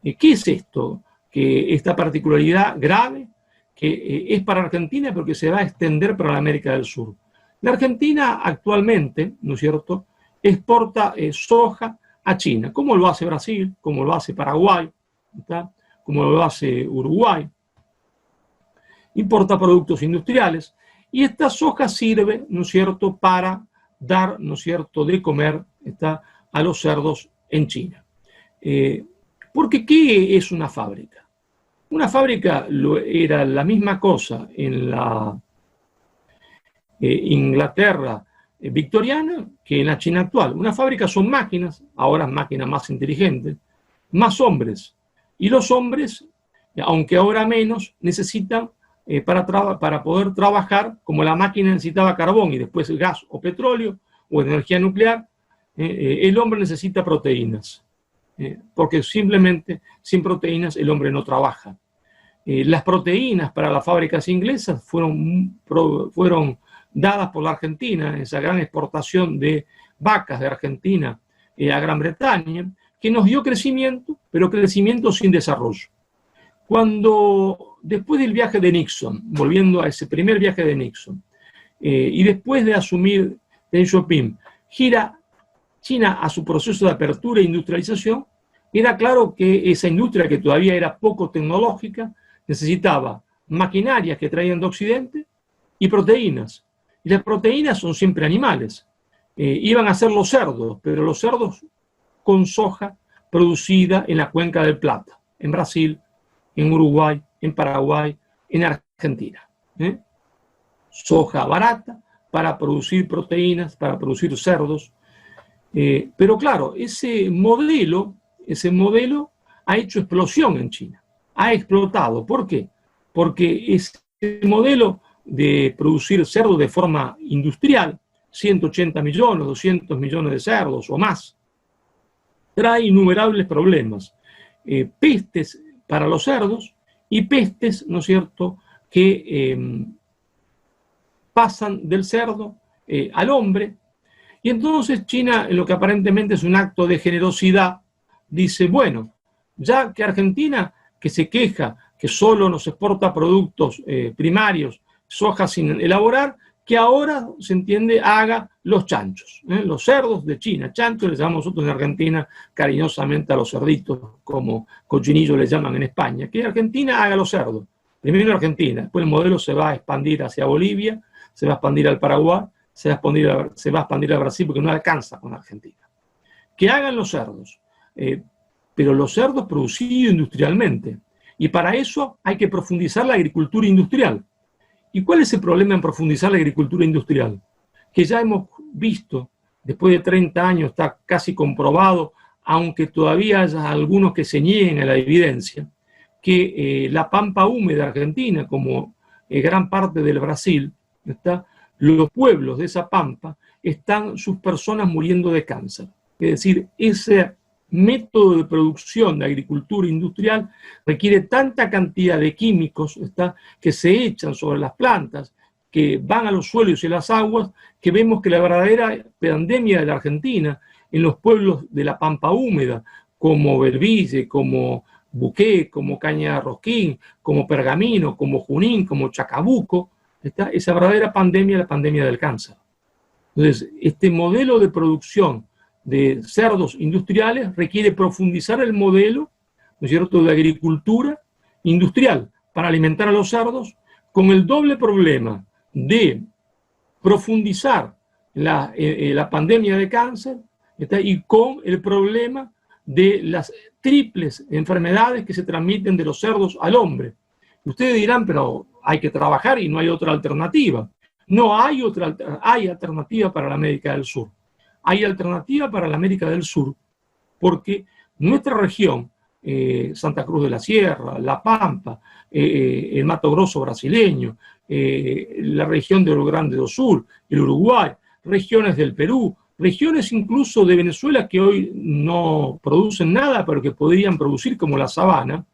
¿Qué es esto? Que esta particularidad grave que es para Argentina, pero que se va a extender para la América del Sur. La Argentina actualmente, ¿no es cierto?, exporta soja a China, como lo hace Brasil, como lo hace Paraguay, como lo hace Uruguay. Importa productos industriales y esta soja sirve, ¿no es cierto?, para dar, ¿no es cierto?, de comer a los cerdos en China. Porque ¿qué es una fábrica? Una fábrica era la misma cosa en la Inglaterra victoriana que en la China actual. Una fábrica son máquinas, ahora máquinas más inteligentes, más hombres. Y los hombres, aunque ahora menos, necesitan para poder trabajar, como la máquina necesitaba carbón y después gas o petróleo o energía nuclear, el hombre necesita proteínas. Porque simplemente sin proteínas el hombre no trabaja. Las proteínas para las fábricas inglesas fueron dadas por la Argentina, esa gran exportación de vacas de Argentina a Gran Bretaña, que nos dio crecimiento, pero crecimiento sin desarrollo. Cuando, después del viaje de Nixon, volviendo a ese primer viaje de Nixon, y después de asumir Deng Xiaoping, gira China a su proceso de apertura e industrialización, era claro que esa industria, que todavía era poco tecnológica, necesitaba maquinarias que traían de Occidente y proteínas. Y las proteínas son siempre animales. Iban a ser los cerdos, pero los cerdos con soja producida en la Cuenca del Plata, en Brasil, en Uruguay, en Paraguay, en Argentina. Soja barata para producir proteínas, para producir cerdos. Pero claro, ese modelo ha hecho explosión en China. Ha explotado. ¿Por qué? Porque ese modelo de producir cerdos de forma industrial, 180 millones, 200 millones de cerdos o más, trae innumerables problemas. Pestes para los cerdos y pestes, ¿no es cierto?, que pasan del cerdo al hombre. Y entonces China, en lo que aparentemente es un acto de generosidad, dice, bueno, ya que Argentina, que se queja que solo nos exporta productos primarios, soja sin elaborar, que ahora, se entiende, haga los chanchos, los cerdos de China. Chanchos les llamamos nosotros en Argentina cariñosamente a los cerditos, como cochinillo les llaman en España. Que Argentina haga los cerdos. Primero Argentina, después el modelo se va a expandir hacia Bolivia, se va a expandir al Paraguay, se va a expandir a Brasil porque no alcanza con Argentina. Que hagan los cerdos, pero los cerdos producidos industrialmente. Y para eso hay que profundizar la agricultura industrial. ¿Y cuál es el problema en profundizar la agricultura industrial? Que ya hemos visto, después de 30 años está casi comprobado, aunque todavía haya algunos que se nieguen a la evidencia, que la pampa húmeda argentina, como gran parte del Brasil, los pueblos de esa pampa, están sus personas muriendo de cáncer. Es decir, ese método de producción de agricultura industrial requiere tanta cantidad de químicos que se echan sobre las plantas, que van a los suelos y a las aguas, que vemos que la verdadera pandemia de la Argentina, en los pueblos de la pampa húmeda, como Belville, como Buqué, como Caña de Rosquín, como Pergamino, como Junín, como Chacabuco, esa verdadera pandemia, la pandemia del cáncer. Entonces, este modelo de producción de cerdos industriales requiere profundizar el modelo, ¿no es cierto?, de agricultura industrial para alimentar a los cerdos, con el doble problema de profundizar la pandemia de cáncer, y con el problema de las triples enfermedades que se transmiten de los cerdos al hombre. Ustedes dirán, pero hay que trabajar y no hay otra alternativa. No hay hay alternativa para la América del Sur. Hay alternativa para la América del Sur porque nuestra región, Santa Cruz de la Sierra, La Pampa, el Mato Grosso brasileño, la región de Rio Grande do Sul, el Uruguay, regiones del Perú, regiones incluso de Venezuela que hoy no producen nada, pero que podrían producir, como la sabana,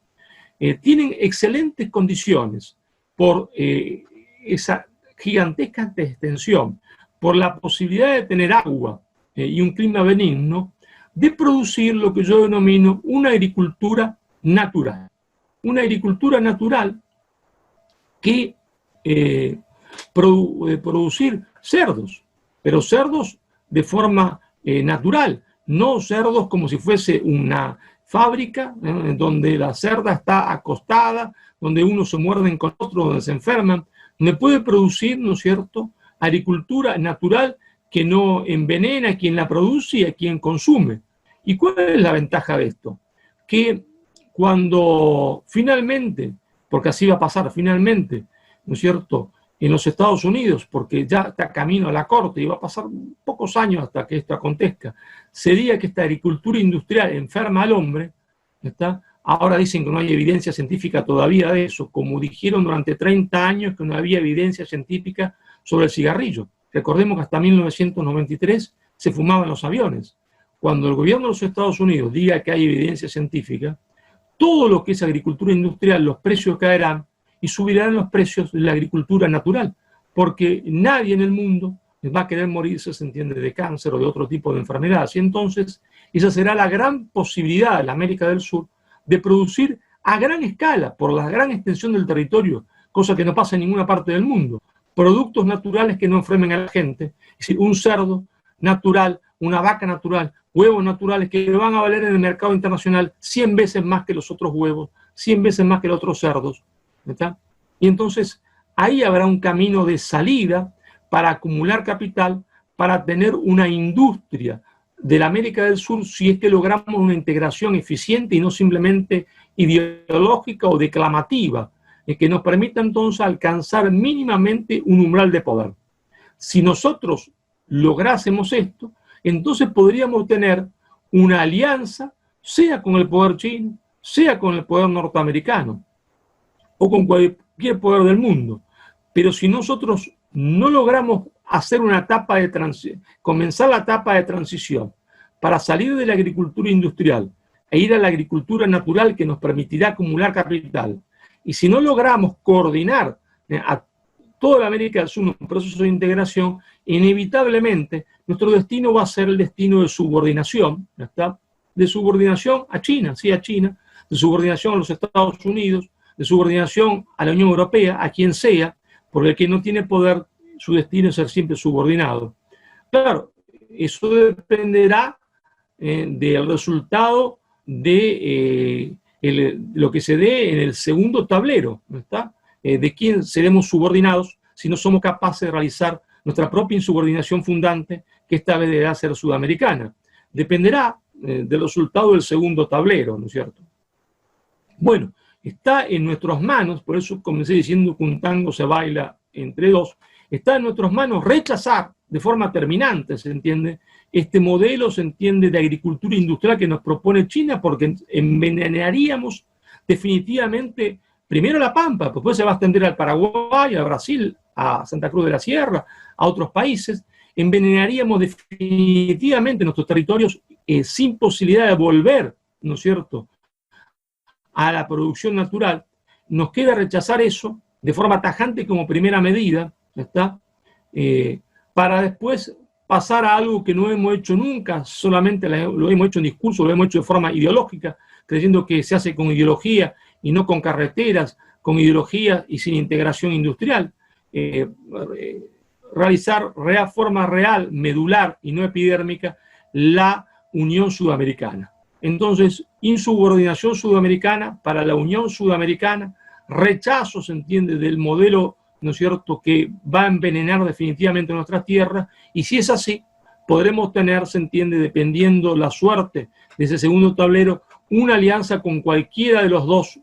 tienen excelentes condiciones por esa gigantesca extensión, por la posibilidad de tener agua y un clima benigno, de producir lo que yo denomino una agricultura natural. Una agricultura natural que producir cerdos, pero cerdos de forma natural, no cerdos como si fuese una fábrica donde la cerda está acostada, donde unos se muerden con otros, donde se enferman, donde puede producir, ¿no es cierto?, agricultura natural que no envenena a quien la produce y a quien consume. ¿Y cuál es la ventaja de esto? Que cuando finalmente, porque así va a pasar finalmente, ¿no es cierto?, en los Estados Unidos, porque ya está camino a la corte y va a pasar pocos años hasta que esto acontezca, se diga que esta agricultura industrial enferma al hombre, ahora dicen que no hay evidencia científica todavía de eso, como dijeron durante 30 años que no había evidencia científica sobre el cigarrillo. Recordemos que hasta 1993 se fumaban los aviones. Cuando el gobierno de los Estados Unidos diga que hay evidencia científica, todo lo que es agricultura industrial, los precios caerán y subirán los precios de la agricultura natural, porque nadie en el mundo va a querer morirse, se entiende, de cáncer o de otro tipo de enfermedades. Y entonces esa será la gran posibilidad de la América del Sur de producir a gran escala, por la gran extensión del territorio, cosa que no pasa en ninguna parte del mundo, productos naturales que no enfermen a la gente, es decir, un cerdo natural, una vaca natural, huevos naturales que van a valer en el mercado internacional 100 veces más que los otros huevos, 100 veces más que los otros cerdos. ¿Está? Y entonces ahí habrá un camino de salida para acumular capital, para tener una industria de la América del Sur, si es que logramos una integración eficiente y no simplemente ideológica o declamativa, que nos permita entonces alcanzar mínimamente un umbral de poder. Si nosotros lográsemos esto, entonces podríamos tener una alianza, sea con el poder chino, sea con el poder norteamericano, o con cualquier poder del mundo. Pero si nosotros no logramos hacer una etapa de comenzar la etapa de transición para salir de la agricultura industrial e ir a la agricultura natural que nos permitirá acumular capital, y si no logramos coordinar a toda la América del Sur en un proceso de integración, inevitablemente nuestro destino va a ser el destino de subordinación, ¿está? De subordinación a China, sí, a China, de subordinación a los Estados Unidos, de subordinación a la Unión Europea, a quien sea, porque el que no tiene poder, su destino es ser siempre subordinado. Claro, eso dependerá del resultado de lo que se dé en el segundo tablero, ¿no está? De quién seremos subordinados si no somos capaces de realizar nuestra propia insubordinación fundante, que esta vez deberá ser sudamericana. Dependerá del resultado del segundo tablero, ¿no es cierto? Bueno, está en nuestras manos, por eso comencé diciendo que un tango se baila entre dos, está en nuestras manos rechazar de forma terminante, ¿se entiende? Este modelo, se entiende, de agricultura industrial que nos propone China, porque envenenaríamos definitivamente primero la Pampa, después se va a extender al Paraguay, a Brasil, a Santa Cruz de la Sierra, a otros países. Envenenaríamos definitivamente nuestros territorios sin posibilidad de volver, ¿no es cierto?, a la producción natural. Nos queda rechazar eso de forma tajante como primera medida, ¿está? Para después pasar a algo que no hemos hecho nunca, solamente lo hemos hecho en discurso, lo hemos hecho de forma ideológica, creyendo que se hace con ideología y no con carreteras, con ideología y sin integración industrial. Realizar de forma real, medular y no epidérmica, la Unión Sudamericana. Entonces, insubordinación sudamericana para la Unión Sudamericana, rechazo, se entiende, del modelo, ¿no es cierto?, que va a envenenar definitivamente nuestras tierras, y si es así, podremos tener, se entiende, dependiendo la suerte de ese segundo tablero, una alianza con cualquiera de los dos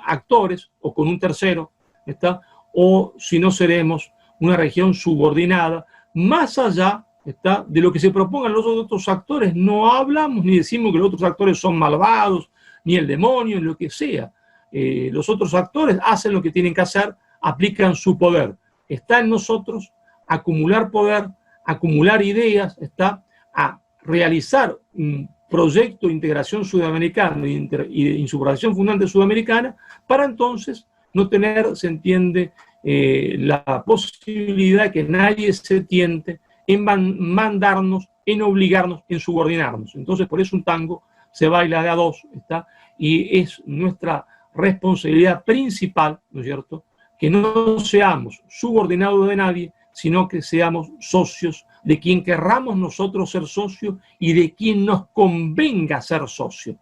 actores, o con un tercero, ¿está? O si no, seremos una región subordinada, más allá, ¿está?, de lo que se propongan los otros actores. No hablamos ni decimos que los otros actores son malvados, ni el demonio, ni lo que sea. Los otros actores hacen lo que tienen que hacer, aplican su poder. Está en nosotros acumular poder, acumular ideas, está a realizar un proyecto de integración sudamericana y de insubordinación fundante sudamericana, para entonces no tener, se entiende, la posibilidad de que nadie se tiente en mandarnos, en obligarnos, en subordinarnos. Entonces, por eso un tango se baila de a dos, ¿está? Y es nuestra responsabilidad principal, ¿no es cierto?, que no seamos subordinados de nadie, sino que seamos socios de quien querramos nosotros ser socios y de quien nos convenga ser socio.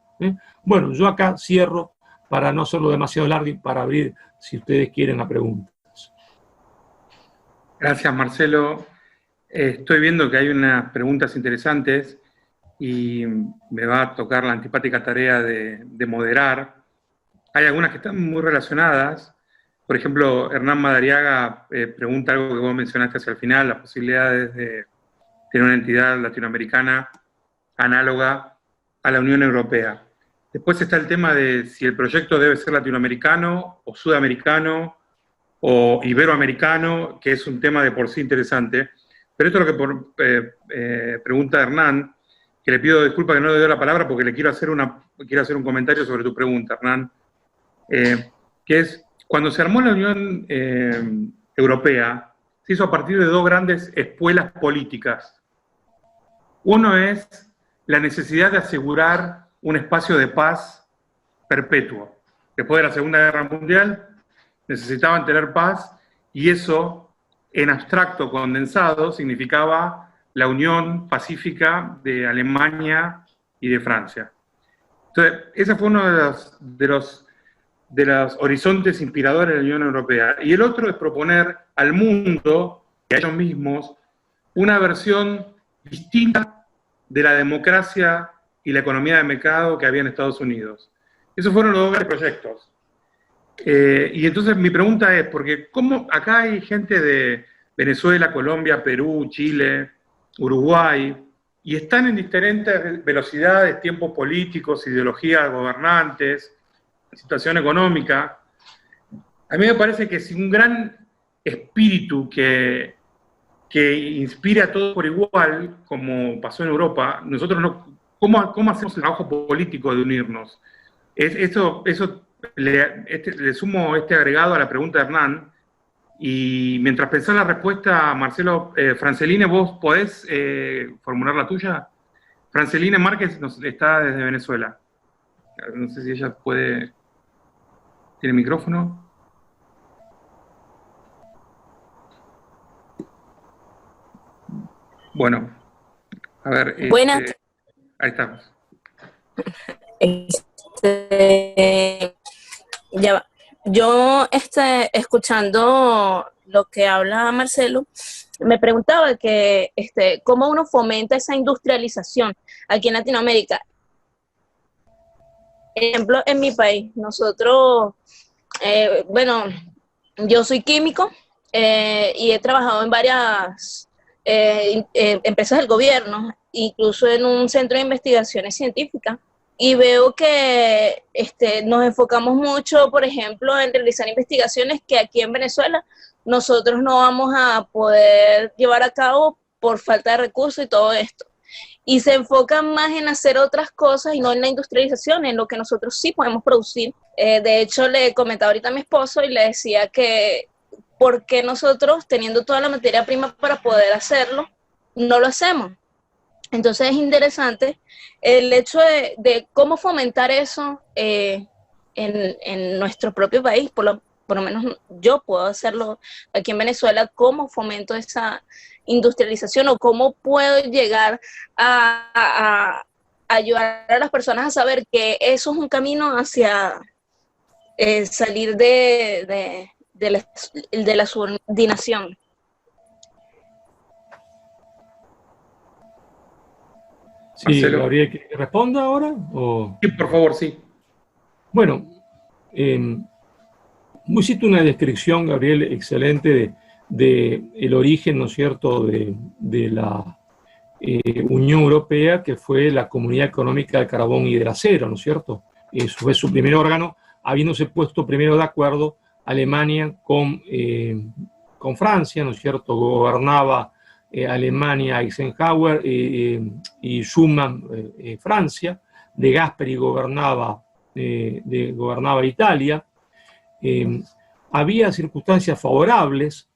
Bueno, yo acá cierro para no hacerlo demasiado largo y para abrir, si ustedes quieren, la pregunta. Gracias, Marcelo. Estoy viendo que hay unas preguntas interesantes y me va a tocar la antipática tarea de moderar. Hay algunas que están muy relacionadas. Por ejemplo, Hernán Madariaga pregunta algo que vos mencionaste hacia el final, las posibilidades de tener una entidad latinoamericana análoga a la Unión Europea. Después está el tema de si el proyecto debe ser latinoamericano o sudamericano o iberoamericano, que es un tema de por sí interesante. Pero esto es lo que pregunta Hernán, que le pido disculpas que no le doy la palabra porque le quiero hacer un comentario sobre tu pregunta, Hernán, que es, cuando se armó la Unión Europea, se hizo a partir de dos grandes espuelas políticas. Uno es la necesidad de asegurar un espacio de paz perpetuo. Después de la Segunda Guerra Mundial, necesitaban tener paz, y eso, en abstracto condensado, significaba la unión pacífica de Alemania y de Francia. Entonces, ese fue uno de los horizontes inspiradores de la Unión Europea. Y el otro es proponer al mundo y a ellos mismos una versión distinta de la democracia y la economía de mercado que había en Estados Unidos. Esos fueron los dos grandes proyectos. Y entonces mi pregunta es, porque ¿cómo acá hay gente de Venezuela, Colombia, Perú, Chile, Uruguay, y están en diferentes velocidades, tiempos políticos, ideologías gobernantes, situación económica? A mí me parece que es un gran espíritu que inspire a todos por igual, como pasó en Europa. Nosotros no, ¿cómo hacemos el trabajo político de unirnos? Eso le sumo este agregado a la pregunta de Hernán, Y mientras pensás la respuesta, Marcelo, Franceline, ¿vos podés formular la tuya? Franceline Márquez está desde Venezuela. No sé si ella puede... ¿Tiene micrófono? Bueno, a ver, Buenas. Ahí estamos. Ya va. Yo, escuchando lo que habla Marcelo, me preguntaba que, cómo uno fomenta esa industrialización aquí en Latinoamérica. Por ejemplo, en mi país, nosotros, bueno, yo soy químico y he trabajado en varias empresas del gobierno, incluso en un centro de investigaciones científicas. Y veo que nos enfocamos mucho, por ejemplo, en realizar investigaciones que aquí en Venezuela nosotros no vamos a poder llevar a cabo por falta de recursos y todo esto. Y se enfocan más en hacer otras cosas y no en la industrialización, en lo que nosotros sí podemos producir. De hecho, le comentaba ahorita a mi esposo y le decía que ¿por qué nosotros, teniendo toda la materia prima para poder hacerlo, no lo hacemos? Entonces es interesante el hecho de cómo fomentar eso en nuestro propio país. Por lo menos yo puedo hacerlo aquí en Venezuela. ¿Cómo fomento esa industrialización o cómo puedo llegar a ayudar a las personas a saber que eso es un camino hacia salir de la subordinación? Sí, Marcelo. Gabriel, ¿que responda ahora? ¿O? Sí, por favor, sí. Bueno, hiciste una descripción, Gabriel, excelente de el origen, ¿no es cierto?, de la Unión Europea, que fue la Comunidad Económica del Carbón y del Acero, ¿no es cierto? Eso fue su primer órgano, habiéndose puesto primero de acuerdo Alemania con Francia, ¿no es cierto? Gobernaba Alemania Eisenhower y Schuman Francia, De Gasperi gobernaba Italia. Había circunstancias favorables,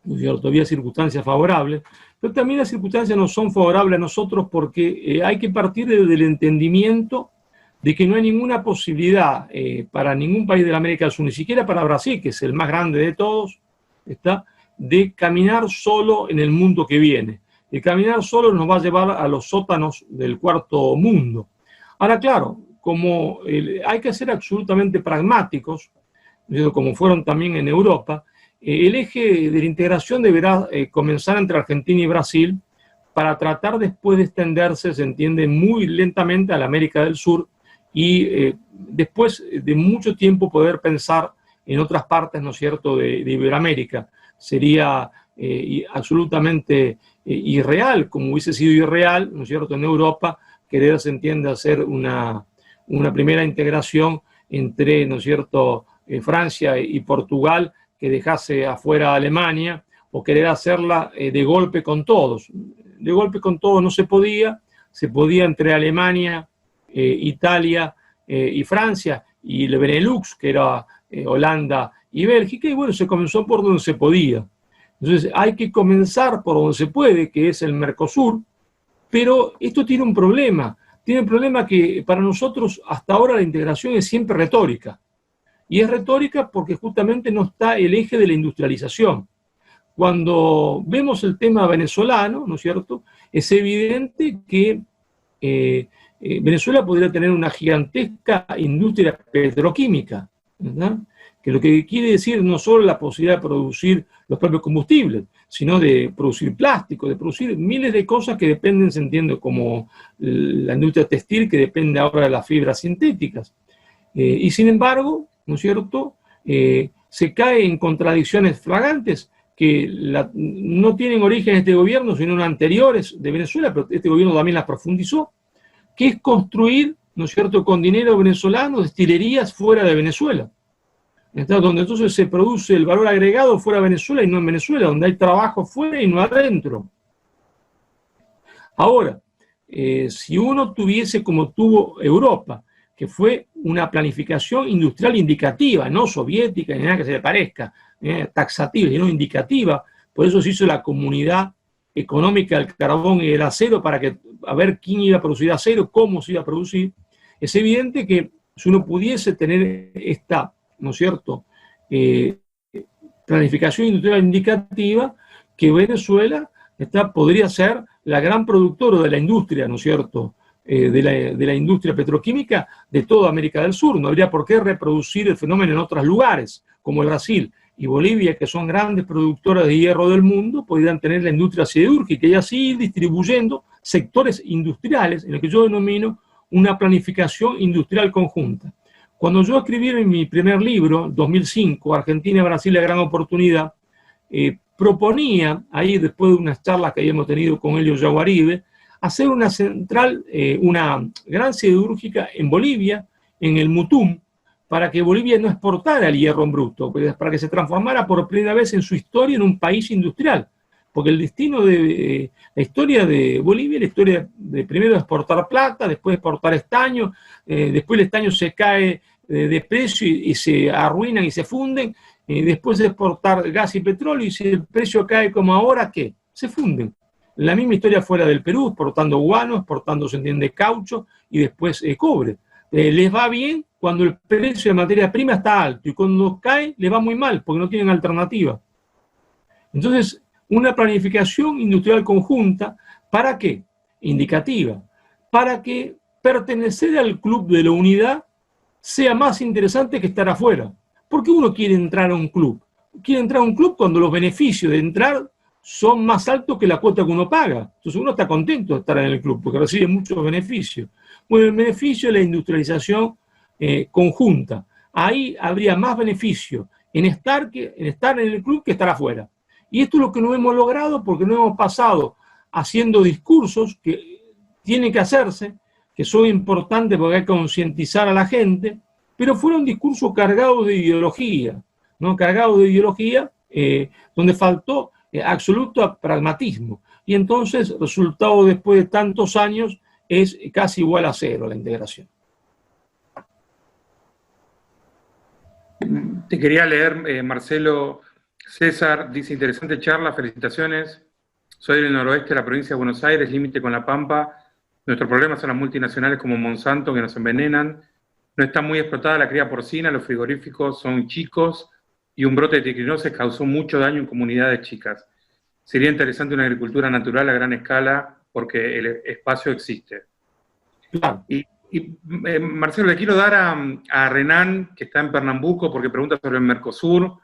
¿no es cierto? Había circunstancias favorables, pero también las circunstancias no son favorables a nosotros porque hay que partir del entendimiento de que no hay ninguna posibilidad para ningún país de la América del Sur, ni siquiera para Brasil, que es el más grande de todos, de caminar solo en el mundo que viene. El caminar solo nos va a llevar a los sótanos del cuarto mundo. Ahora, claro, como hay que ser absolutamente pragmáticos, como fueron también en Europa, el eje de la integración deberá comenzar entre Argentina y Brasil para tratar después de extenderse, se entiende, muy lentamente a la América del Sur y después de mucho tiempo poder pensar en otras partes, ¿no es cierto?, de Iberoamérica. Sería absolutamente irreal, como hubiese sido irreal, ¿no es cierto?, en Europa, querer, se entiende, hacer una primera integración entre, ¿no es cierto?, Francia y Portugal, que dejase afuera a Alemania, o querer hacerla de golpe con todos. De golpe con todos no se podía entre Alemania, Italia y Francia, y el Benelux, que era Holanda y Bélgica, y bueno, se comenzó por donde se podía. Entonces hay que comenzar por donde se puede, que es el Mercosur, pero esto tiene un problema que para nosotros hasta ahora la integración es siempre retórica, y es retórica porque justamente no está el eje de la industrialización. Cuando vemos el tema venezolano, ¿no es cierto?, es evidente que Venezuela podría tener una gigantesca industria petroquímica, ¿verdad?, que lo que quiere decir no solo la posibilidad de producir los propios combustibles, sino de producir plástico, de producir miles de cosas que dependen, se entiende, como la industria textil, que depende ahora de las fibras sintéticas. Y sin embargo, ¿no es cierto?, se cae en contradicciones flagrantes que no tienen origen en este gobierno, sino en anteriores de Venezuela, pero este gobierno también las profundizó, que es construir, ¿no es cierto?, con dinero venezolano, destilerías fuera de Venezuela. Donde entonces se produce el valor agregado fuera de Venezuela y no en Venezuela, donde hay trabajo fuera y no adentro. Ahora, si uno tuviese como tuvo Europa, que fue una planificación industrial indicativa, no soviética ni nada que se le parezca, taxativa, sino indicativa. Por eso se hizo la Comunidad Económica del Carbón y del Acero, para que, a ver quién iba a producir acero, cómo se iba a producir. Es evidente que si uno pudiese tener esta, ¿no es cierto?, planificación industrial indicativa, que Venezuela podría ser la gran productora de la industria, ¿no es cierto?, de la industria petroquímica de toda América del Sur. No habría por qué reproducir el fenómeno en otros lugares, como el Brasil y Bolivia, que son grandes productoras de hierro del mundo, podrían tener la industria siderúrgica y así ir distribuyendo sectores industriales en lo que yo denomino una planificación industrial conjunta. Cuando yo escribí en mi primer libro, 2005, Argentina y Brasil, la gran oportunidad, proponía, ahí después de unas charlas que habíamos tenido con Helio Yaguaribe, hacer una central, una gran siderúrgica en Bolivia, en el Mutum, para que Bolivia no exportara el hierro en bruto, para que se transformara por primera vez en su historia en un país industrial. Porque el destino de la historia de Bolivia, la historia de primero exportar plata, después exportar estaño, después el estaño se cae de precio y se arruinan y se funden, después de exportar gas y petróleo, y si el precio cae como ahora, ¿qué? Se funden. La misma historia fuera del Perú, exportando guano, exportando, se entiende, caucho y después cobre. Les va bien cuando el precio de materia prima está alto y cuando cae les va muy mal porque no tienen alternativa. Entonces, una planificación industrial conjunta, ¿para qué? Indicativa, para que pertenecer al club de la unidad sea más interesante que estar afuera. ¿Por qué uno quiere entrar a un club? Quiere entrar a un club cuando los beneficios de entrar son más altos que la cuota que uno paga. Entonces uno está contento de estar en el club porque recibe muchos beneficios. Bueno, el beneficio es la industrialización conjunta. Ahí habría más beneficio en estar en el club que estar afuera. Y esto es lo que no hemos logrado porque no hemos pasado haciendo discursos que tienen que hacerse, que son importantes porque hay que concientizar a la gente, pero fueron discursos cargados de ideología, ¿no? Cargados de ideología, donde faltó absoluto pragmatismo. Y entonces, el resultado después de tantos años es casi igual a cero la integración. Te quería leer, Marcelo. César dice: interesante charla, felicitaciones. Soy del noroeste de la provincia de Buenos Aires, límite con La Pampa. Nuestro problema son las multinacionales como Monsanto que nos envenenan. No está muy explotada la cría porcina, los frigoríficos son chicos y un brote de triquinosis causó mucho daño en comunidades chicas. Sería interesante una agricultura natural a gran escala porque el espacio existe. Claro. Marcelo, le quiero dar a Renan, que está en Pernambuco, porque pregunta sobre el Mercosur,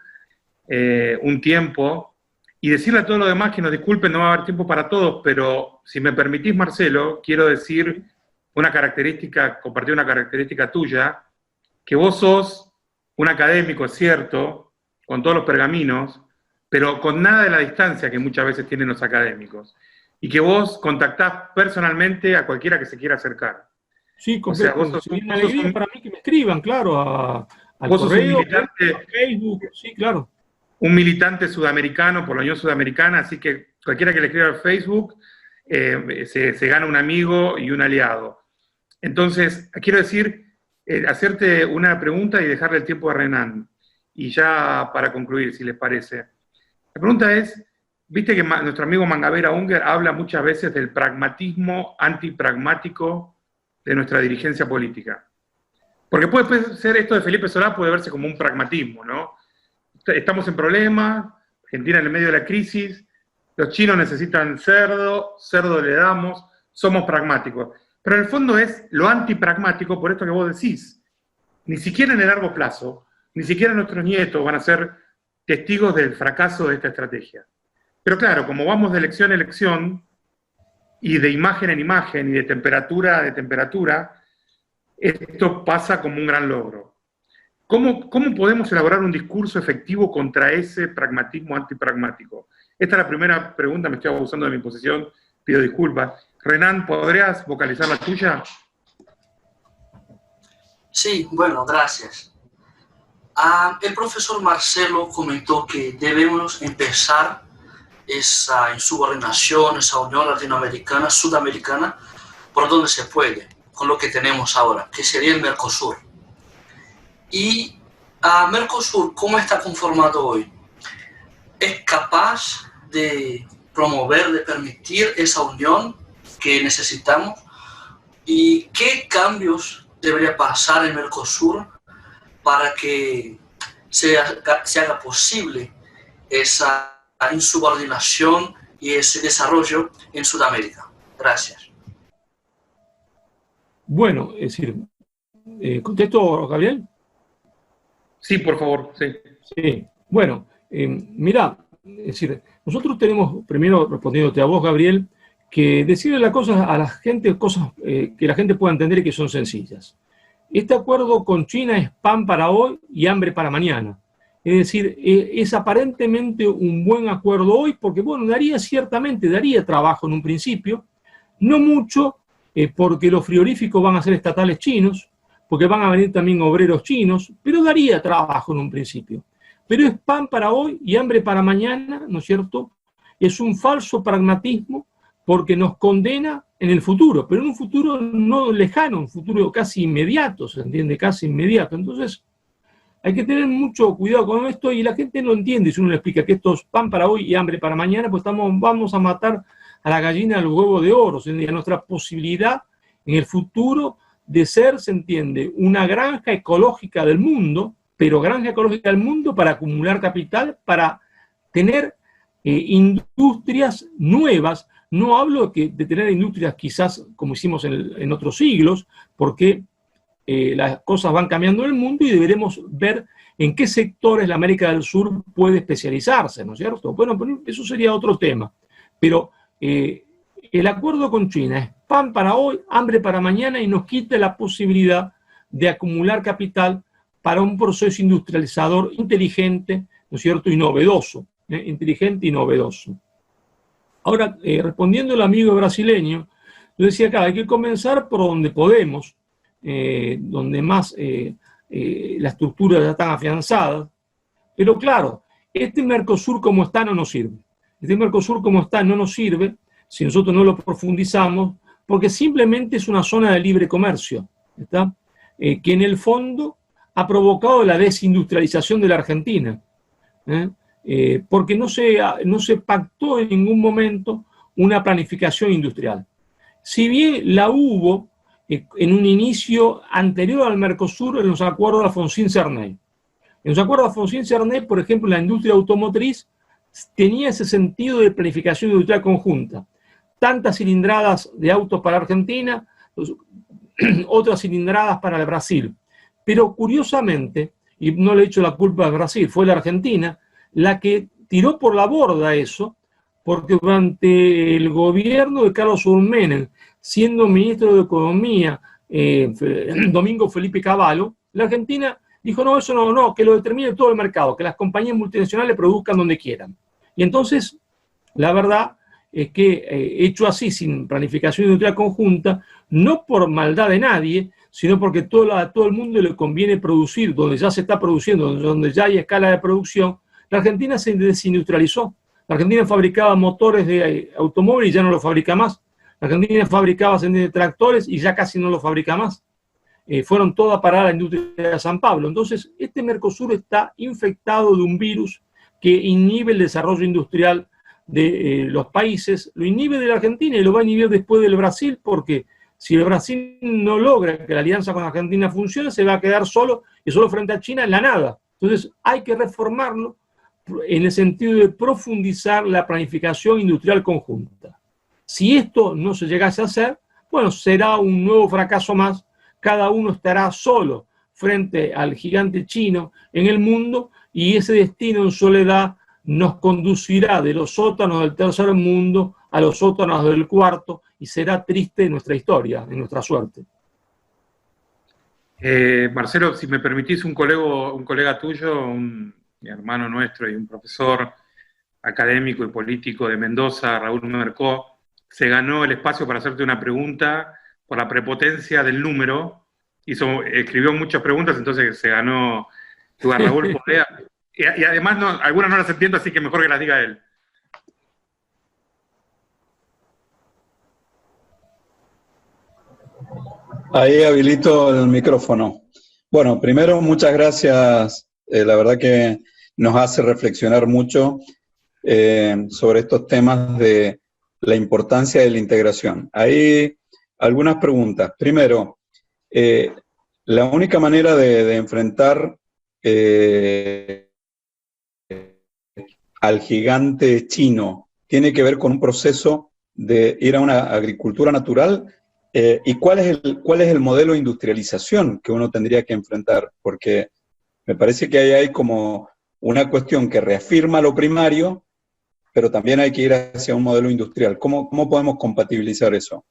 un tiempo, y decirle a todos los demás que nos disculpen, no va a haber tiempo para todos, pero si me permitís, Marcelo, quiero decir compartir una característica tuya, que vos sos un académico, es cierto, con todos los pergaminos, pero con nada de la distancia que muchas veces tienen los académicos, y que vos contactás personalmente a cualquiera que se quiera acercar. Sí, completamente. O sea, es una alegría para mí que me escriban, claro, al correo, a Facebook, sí, claro. Un militante sudamericano por la Unión Sudamericana, así que cualquiera que le escriba al Facebook se gana un amigo y un aliado. Entonces, quiero decir, hacerte una pregunta y dejarle el tiempo a Renan. Y ya para concluir, si les parece. La pregunta es, viste que nuestro amigo Mangabera Unger habla muchas veces del pragmatismo antipragmático de nuestra dirigencia política. Porque puede ser esto de Felipe Solá, puede verse como un pragmatismo, ¿no? Estamos en problemas, Argentina en el medio de la crisis, los chinos necesitan cerdo, cerdo le damos, somos pragmáticos. Pero en el fondo es lo antipragmático por esto que vos decís. Ni siquiera en el largo plazo, ni siquiera nuestros nietos van a ser testigos del fracaso de esta estrategia. Pero claro, como vamos de elección a elección, y de imagen en imagen, y de temperatura a temperatura, esto pasa como un gran logro. ¿Cómo podemos elaborar un discurso efectivo contra ese pragmatismo antipragmático? Esta es la primera pregunta, me estoy abusando de mi posición, pido disculpas. Renan, ¿podrías vocalizar la tuya? Sí, bueno, gracias. El profesor Marcelo comentó que debemos empezar esa insubordinación, esa unión latinoamericana, sudamericana, por donde se puede. con lo que tenemos ahora, que sería el Mercosur. Y Mercosur, ¿cómo está conformado hoy? ¿Es capaz de promover, de permitir esa unión que necesitamos? ¿Y qué cambios debería pasar en Mercosur para que se haga posible esa insubordinación y ese desarrollo en Sudamérica? Gracias. Bueno, es decir, ¿contesto, Gabriel? Sí, por favor, sí. Sí, bueno, mira, es decir, nosotros tenemos, primero respondiéndote a vos, Gabriel, que decirle las cosas a la gente, cosas que la gente pueda entender y que son sencillas. Este acuerdo con China es pan para hoy y hambre para mañana. Es decir, es aparentemente un buen acuerdo hoy porque, bueno, ciertamente daría trabajo en un principio, no mucho, porque los frigoríficos van a ser estatales chinos, porque van a venir también obreros chinos, pero daría trabajo en un principio. Pero es pan para hoy y hambre para mañana, ¿no es cierto? Es un falso pragmatismo porque nos condena en el futuro, pero en un futuro no lejano, un futuro casi inmediato, ¿se entiende? Casi inmediato. Entonces, hay que tener mucho cuidado con esto y la gente no entiende si uno le explica que esto es pan para hoy y hambre para mañana, pues vamos a matar a la gallina del huevo de oro, ¿se entiende? A nuestra posibilidad en el futuro de ser, se entiende, una granja ecológica del mundo, pero granja ecológica del mundo para acumular capital, para tener industrias nuevas. No hablo de tener industrias quizás como hicimos en otros siglos, porque las cosas van cambiando en el mundo y deberemos ver en qué sectores la América del Sur puede especializarse, ¿no es cierto? Bueno, eso sería otro tema. Pero el acuerdo con China es pan para hoy, hambre para mañana y nos quita la posibilidad de acumular capital para un proceso industrializador inteligente, ¿no es cierto? Y novedoso, inteligente y novedoso. Ahora, respondiendo al amigo brasileño, yo decía acá, hay que comenzar por donde podemos, donde más las estructuras ya están afianzadas, pero claro, este Mercosur como está no nos sirve. Este Mercosur como está no nos sirve si nosotros no lo profundizamos, porque simplemente es una zona de libre comercio, ¿está? Que en el fondo ha provocado la desindustrialización de la Argentina, porque no se pactó en ningún momento una planificación industrial. Si bien la hubo en un inicio anterior al Mercosur en los acuerdos de Alfonsín-Cernay. En los acuerdos de Alfonsín-Cernay, por ejemplo, la industria automotriz tenía ese sentido de planificación industrial conjunta. Tantas cilindradas de autos para Argentina, otras cilindradas para el Brasil. Pero curiosamente, y no le he hecho la culpa a Brasil, fue la Argentina la que tiró por la borda eso, porque durante el gobierno de Carlos Saúl Menem, siendo ministro de Economía Domingo Felipe Cavallo, la Argentina dijo, no, eso no, que lo determine todo el mercado, que las compañías multinacionales produzcan donde quieran. Y entonces, la verdad es que hecho así, sin planificación industrial conjunta, no por maldad de nadie, sino porque a todo el mundo le conviene producir donde ya se está produciendo, donde ya hay escala de producción. La Argentina se desindustrializó. La Argentina fabricaba motores de automóviles y ya no lo fabrica más. La Argentina fabricaba tractores y ya casi no lo fabrica más. Fueron todas a parar a la industria de San Pablo. Entonces, este Mercosur está infectado de un virus que inhibe el desarrollo industrial de los países, lo inhibe de la Argentina y lo va a inhibir después del Brasil, porque si el Brasil no logra que la alianza con Argentina funcione, se va a quedar solo y solo frente a China en la nada. Entonces, hay que reformarlo en el sentido de profundizar la planificación industrial conjunta. Si esto no se llegase a hacer, bueno, será un nuevo fracaso más. Cada uno estará solo frente al gigante chino en el mundo y ese destino en soledad nos conducirá de los sótanos del tercer mundo a los sótanos del cuarto y será triste nuestra historia, en nuestra suerte. Marcelo, si me permitís, un colega tuyo, mi hermano nuestro y un profesor académico y político de Mendoza, Raúl Mercó, se ganó el espacio para hacerte una pregunta por la prepotencia del número. Escribió muchas preguntas, entonces se ganó lugar. Raúl, y además algunas no las entiendo, así que mejor que las diga él. Ahí habilito el micrófono. Bueno, primero, muchas gracias. La verdad que nos hace reflexionar mucho sobre estos temas de la importancia de la integración. Hay algunas preguntas. Primero, la única manera de enfrentar al gigante chino tiene que ver con un proceso de ir a una agricultura natural. ¿Y cuál es el modelo de industrialización que uno tendría que enfrentar? Porque me parece que ahí hay como una cuestión que reafirma lo primario, pero también hay que ir hacia un modelo industrial. ¿Cómo podemos compatibilizar eso?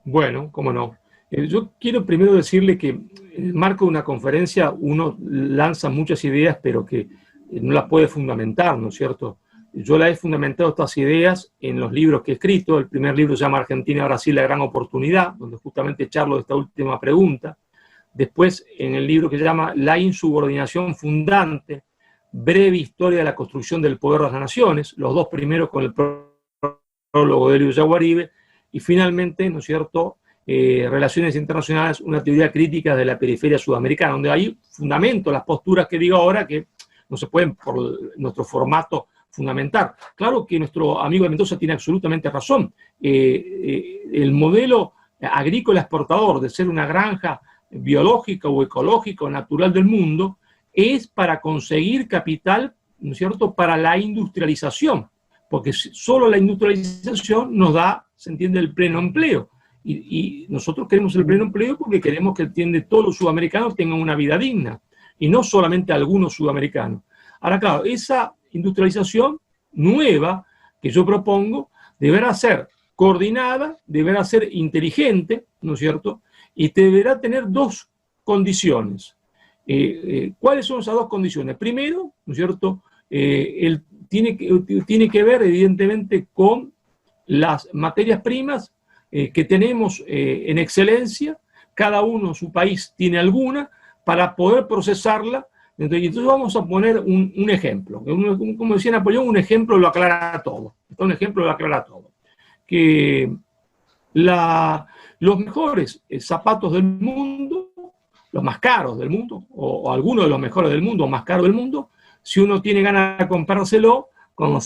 Bueno, cómo no. Yo quiero primero decirle que en el marco de una conferencia uno lanza muchas ideas, pero que no las puede fundamentar, ¿no es cierto? Yo las he fundamentado estas ideas en los libros que he escrito. El primer libro se llama Argentina-Brasil, la gran oportunidad, donde justamente charlo de esta última pregunta. Después, en el libro que se llama La insubordinación fundante, breve historia de la construcción del poder de las naciones, los dos primeros con el prólogo de Elio Yaguaribe, y finalmente, ¿no es cierto?, Relaciones Internacionales, una teoría crítica de la periferia sudamericana, donde hay fundamento las posturas que digo ahora que no se pueden por nuestro formato fundamentar. Claro que nuestro amigo de Mendoza tiene absolutamente razón. El modelo agrícola exportador de ser una granja biológica o ecológica o natural del mundo es para conseguir capital, ¿no es cierto?, para la industrialización, porque solo la industrialización nos da, se entiende, el pleno empleo. Y nosotros queremos el pleno empleo porque queremos que todos los sudamericanos tengan una vida digna, y no solamente algunos sudamericanos. Ahora, claro, esa industrialización nueva que yo propongo deberá ser coordinada, deberá ser inteligente, ¿no es cierto?, y deberá tener dos condiciones. ¿Cuáles son esas dos condiciones? Primero, ¿no es cierto?, tiene que ver evidentemente con las materias primas que tenemos en excelencia. Cada uno, su país, tiene alguna, para poder procesarla. Entonces vamos a poner un ejemplo. Como decía Napoleón, un ejemplo lo aclara todo. Un ejemplo lo aclara todo. Que los mejores zapatos del mundo, los más caros del mundo, o algunos de los mejores del mundo, o más caros del mundo, si uno tiene ganas de comprárselo, cuando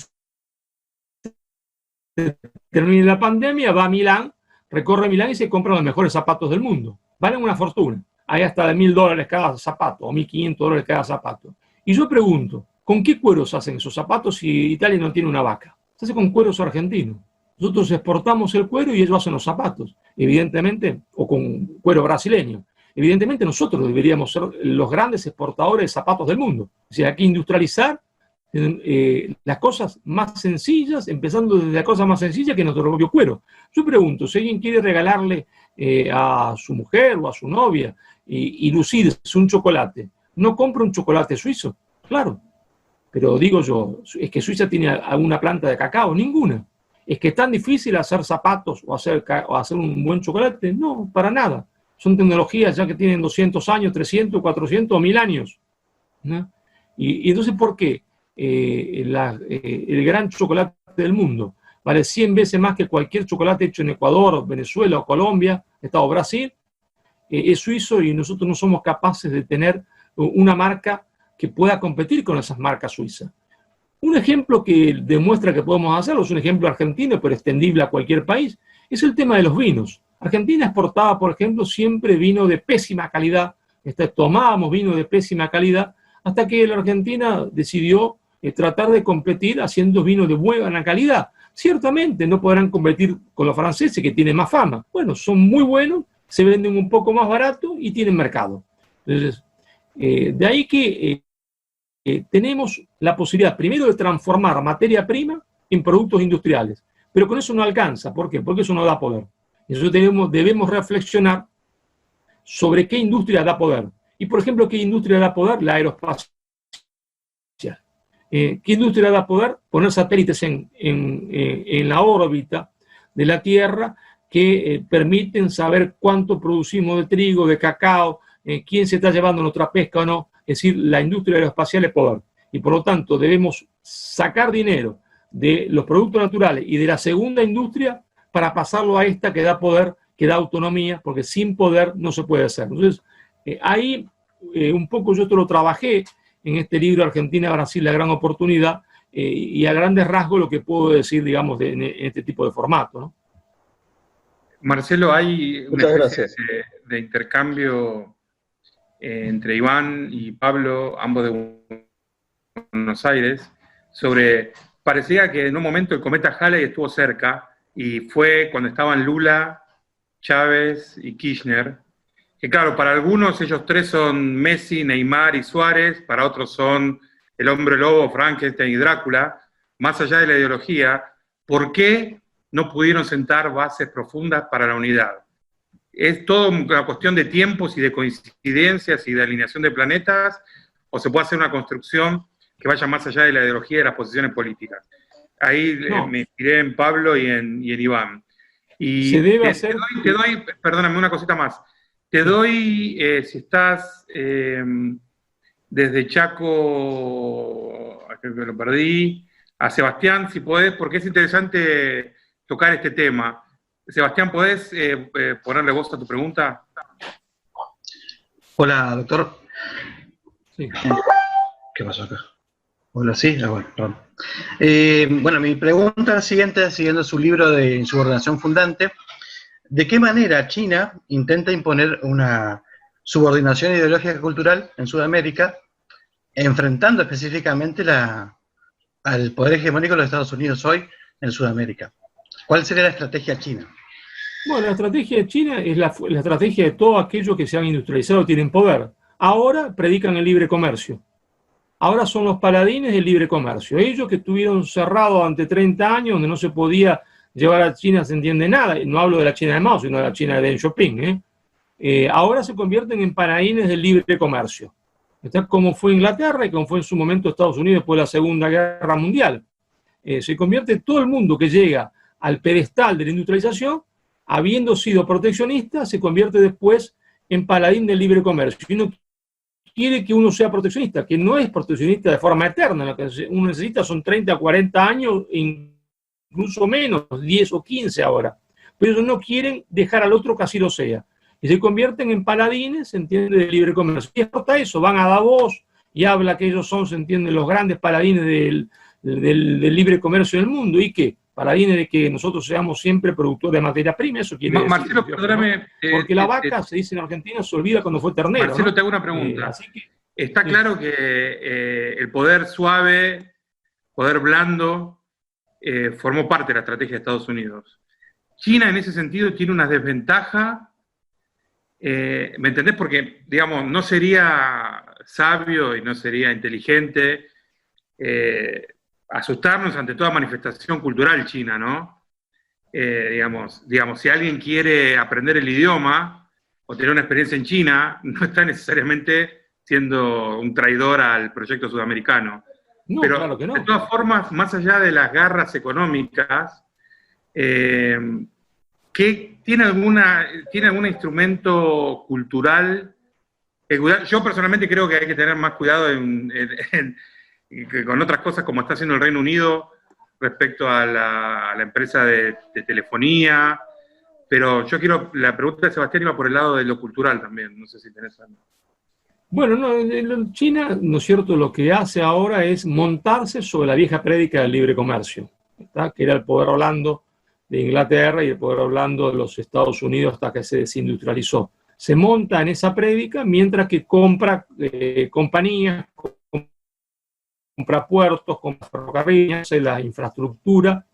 termine la pandemia, va a Milán, recorre Milán y se compra los mejores zapatos del mundo. Valen una fortuna. Hay hasta de $1.000 cada zapato, o $1.500 cada zapato. Y yo pregunto, ¿con qué cueros hacen esos zapatos si Italia no tiene una vaca? Se hace con cueros argentinos. Nosotros exportamos el cuero y ellos hacen los zapatos, evidentemente, o con cuero brasileño. Evidentemente nosotros deberíamos ser los grandes exportadores de zapatos del mundo. O sea, hay que industrializar las cosas más sencillas, empezando desde la cosa más sencilla que es nuestro propio cuero. Yo pregunto, si alguien quiere regalarle a su mujer o a su novia y lucirse un chocolate, ¿no compra un chocolate suizo? Claro, pero digo yo, ¿es que Suiza tiene alguna planta de cacao? Ninguna. ¿Es que es tan difícil hacer zapatos o hacer un buen chocolate? No, para nada. Son tecnologías ya que tienen 200 años, 300, 400 o 1000 años, ¿no? Y entonces, ¿por qué? El gran chocolate del mundo vale 100 veces más que cualquier chocolate hecho en Ecuador, Venezuela o Colombia, Estado Brasil, es suizo, y nosotros no somos capaces de tener una marca que pueda competir con esas marcas suizas. Un ejemplo que demuestra que podemos hacerlo, es un ejemplo argentino, pero extendible a cualquier país, es el tema de los vinos. Argentina exportaba, por ejemplo, siempre vino de pésima calidad, tomábamos vino de pésima calidad, hasta que la Argentina decidió tratar de competir haciendo vino de buena calidad. Ciertamente no podrán competir con los franceses, que tienen más fama. Bueno, son muy buenos, se venden un poco más barato y tienen mercado. Entonces, de ahí que tenemos la posibilidad primero de transformar materia prima en productos industriales, pero con eso no alcanza. ¿Por qué? Porque eso no da poder. Entonces debemos reflexionar sobre qué industria da poder. Y, por ejemplo, ¿qué industria da poder? La aeroespacial. ¿Qué industria da poder? Poner satélites en la órbita de la Tierra que permiten saber cuánto producimos de trigo, de cacao, quién se está llevando nuestra pesca o no. Es decir, la industria aeroespacial es poder. Y por lo tanto debemos sacar dinero de los productos naturales y de la segunda industria para pasarlo a esta que da poder, que da autonomía, porque sin poder no se puede hacer. Entonces, ahí un poco yo te lo trabajé en este libro Argentina-Brasil, la gran oportunidad, y a grandes rasgos lo que puedo decir, digamos, en este tipo de formato, ¿no? Marcelo, hay una Muchas especie gracias. de intercambio entre Iván y Pablo, ambos de Buenos Aires, sobre, parecía que en un momento el cometa Halley estuvo cerca, y fue cuando estaban Lula, Chávez y Kirchner, que claro, para algunos ellos tres son Messi, Neymar y Suárez, para otros son el hombre lobo, Frankenstein y Drácula. Más allá de la ideología, ¿por qué no pudieron sentar bases profundas para la unidad? ¿Es todo una cuestión de tiempos y de coincidencias y de alineación de planetas, o se puede hacer una construcción que vaya más allá de la ideología y de las posiciones políticas? Ahí No. me inspiré en Pablo y en Iván. Y Se debe hacer... te doy, perdóname, una cosita más. Te doy, si estás desde Chaco, creo que lo perdí, a Sebastián, si podés, porque es interesante tocar este tema. Sebastián, ¿podés ponerle voz a tu pregunta? Hola, doctor. Sí. ¿Qué pasó acá? Hola, sí. Bueno, perdón. Bueno, mi pregunta es la siguiente, siguiendo su libro de Insubordinación Fundante. ¿De qué manera China intenta imponer una subordinación ideológica cultural en Sudamérica, enfrentando específicamente al poder hegemónico de los Estados Unidos hoy en Sudamérica? ¿Cuál sería la estrategia china? Bueno, la estrategia de China es la estrategia de todos aquellos que se han industrializado y tienen poder. Ahora predican el libre comercio. Ahora son los paladines del libre comercio. Ellos que estuvieron cerrados durante 30 años, donde no se podía llevar a China, se entiende nada. No hablo de la China de Mao, sino de la China de Deng Xiaoping. Ahora se convierten en paladines del libre comercio. ¿Está? Como fue Inglaterra y como fue en su momento Estados Unidos después de la Segunda Guerra Mundial. Se convierte todo el mundo que llega al pedestal de la industrialización, habiendo sido proteccionista, se convierte después en paladín del libre comercio. Y uno quiere que uno sea proteccionista, que no es proteccionista de forma eterna. Lo que uno necesita son 30, 40 años, incluso menos, 10 o 15 ahora. Pero ellos no quieren dejar al otro que así lo sea. Y se convierten en paladines, se entiende, del libre comercio. Y exporta eso, van a Davos y habla que ellos son, se entiende, los grandes paladines del libre comercio del mundo. ¿Y qué? Paladines de que nosotros seamos siempre productores de materia prima, eso quiere decir. Marcelo, perdóname. ¿No? Porque la vaca, se dice en Argentina, se olvida cuando fue ternero. Marcelo, ¿no? te hago una pregunta. Así que, está claro que el poder suave, poder blando, formó parte de la estrategia de Estados Unidos. China, en ese sentido, tiene una desventaja. ¿Me entendés? Porque, digamos, no sería sabio y no sería inteligente asustarnos ante toda manifestación cultural china, ¿no? Digamos, si alguien quiere aprender el idioma o tener una experiencia en China, no está necesariamente siendo un traidor al proyecto sudamericano. no, Pero, claro que no. de todas formas, más allá de las garras económicas, ¿tiene algún instrumento cultural? Yo personalmente creo que hay que tener más cuidado con otras cosas como está haciendo el Reino Unido respecto a la empresa de telefonía, pero la pregunta de Sebastián iba por el lado de lo cultural también, no sé si tenés algo. Bueno, no, China, ¿no es cierto?, lo que hace ahora es montarse sobre la vieja prédica del libre comercio, ¿está? Que era el poder hablando de Inglaterra y el poder hablando de los Estados Unidos hasta que se desindustrializó. Se monta en esa prédica mientras que compra compañías, compra puertos, compra ferrocarriles, la infraestructura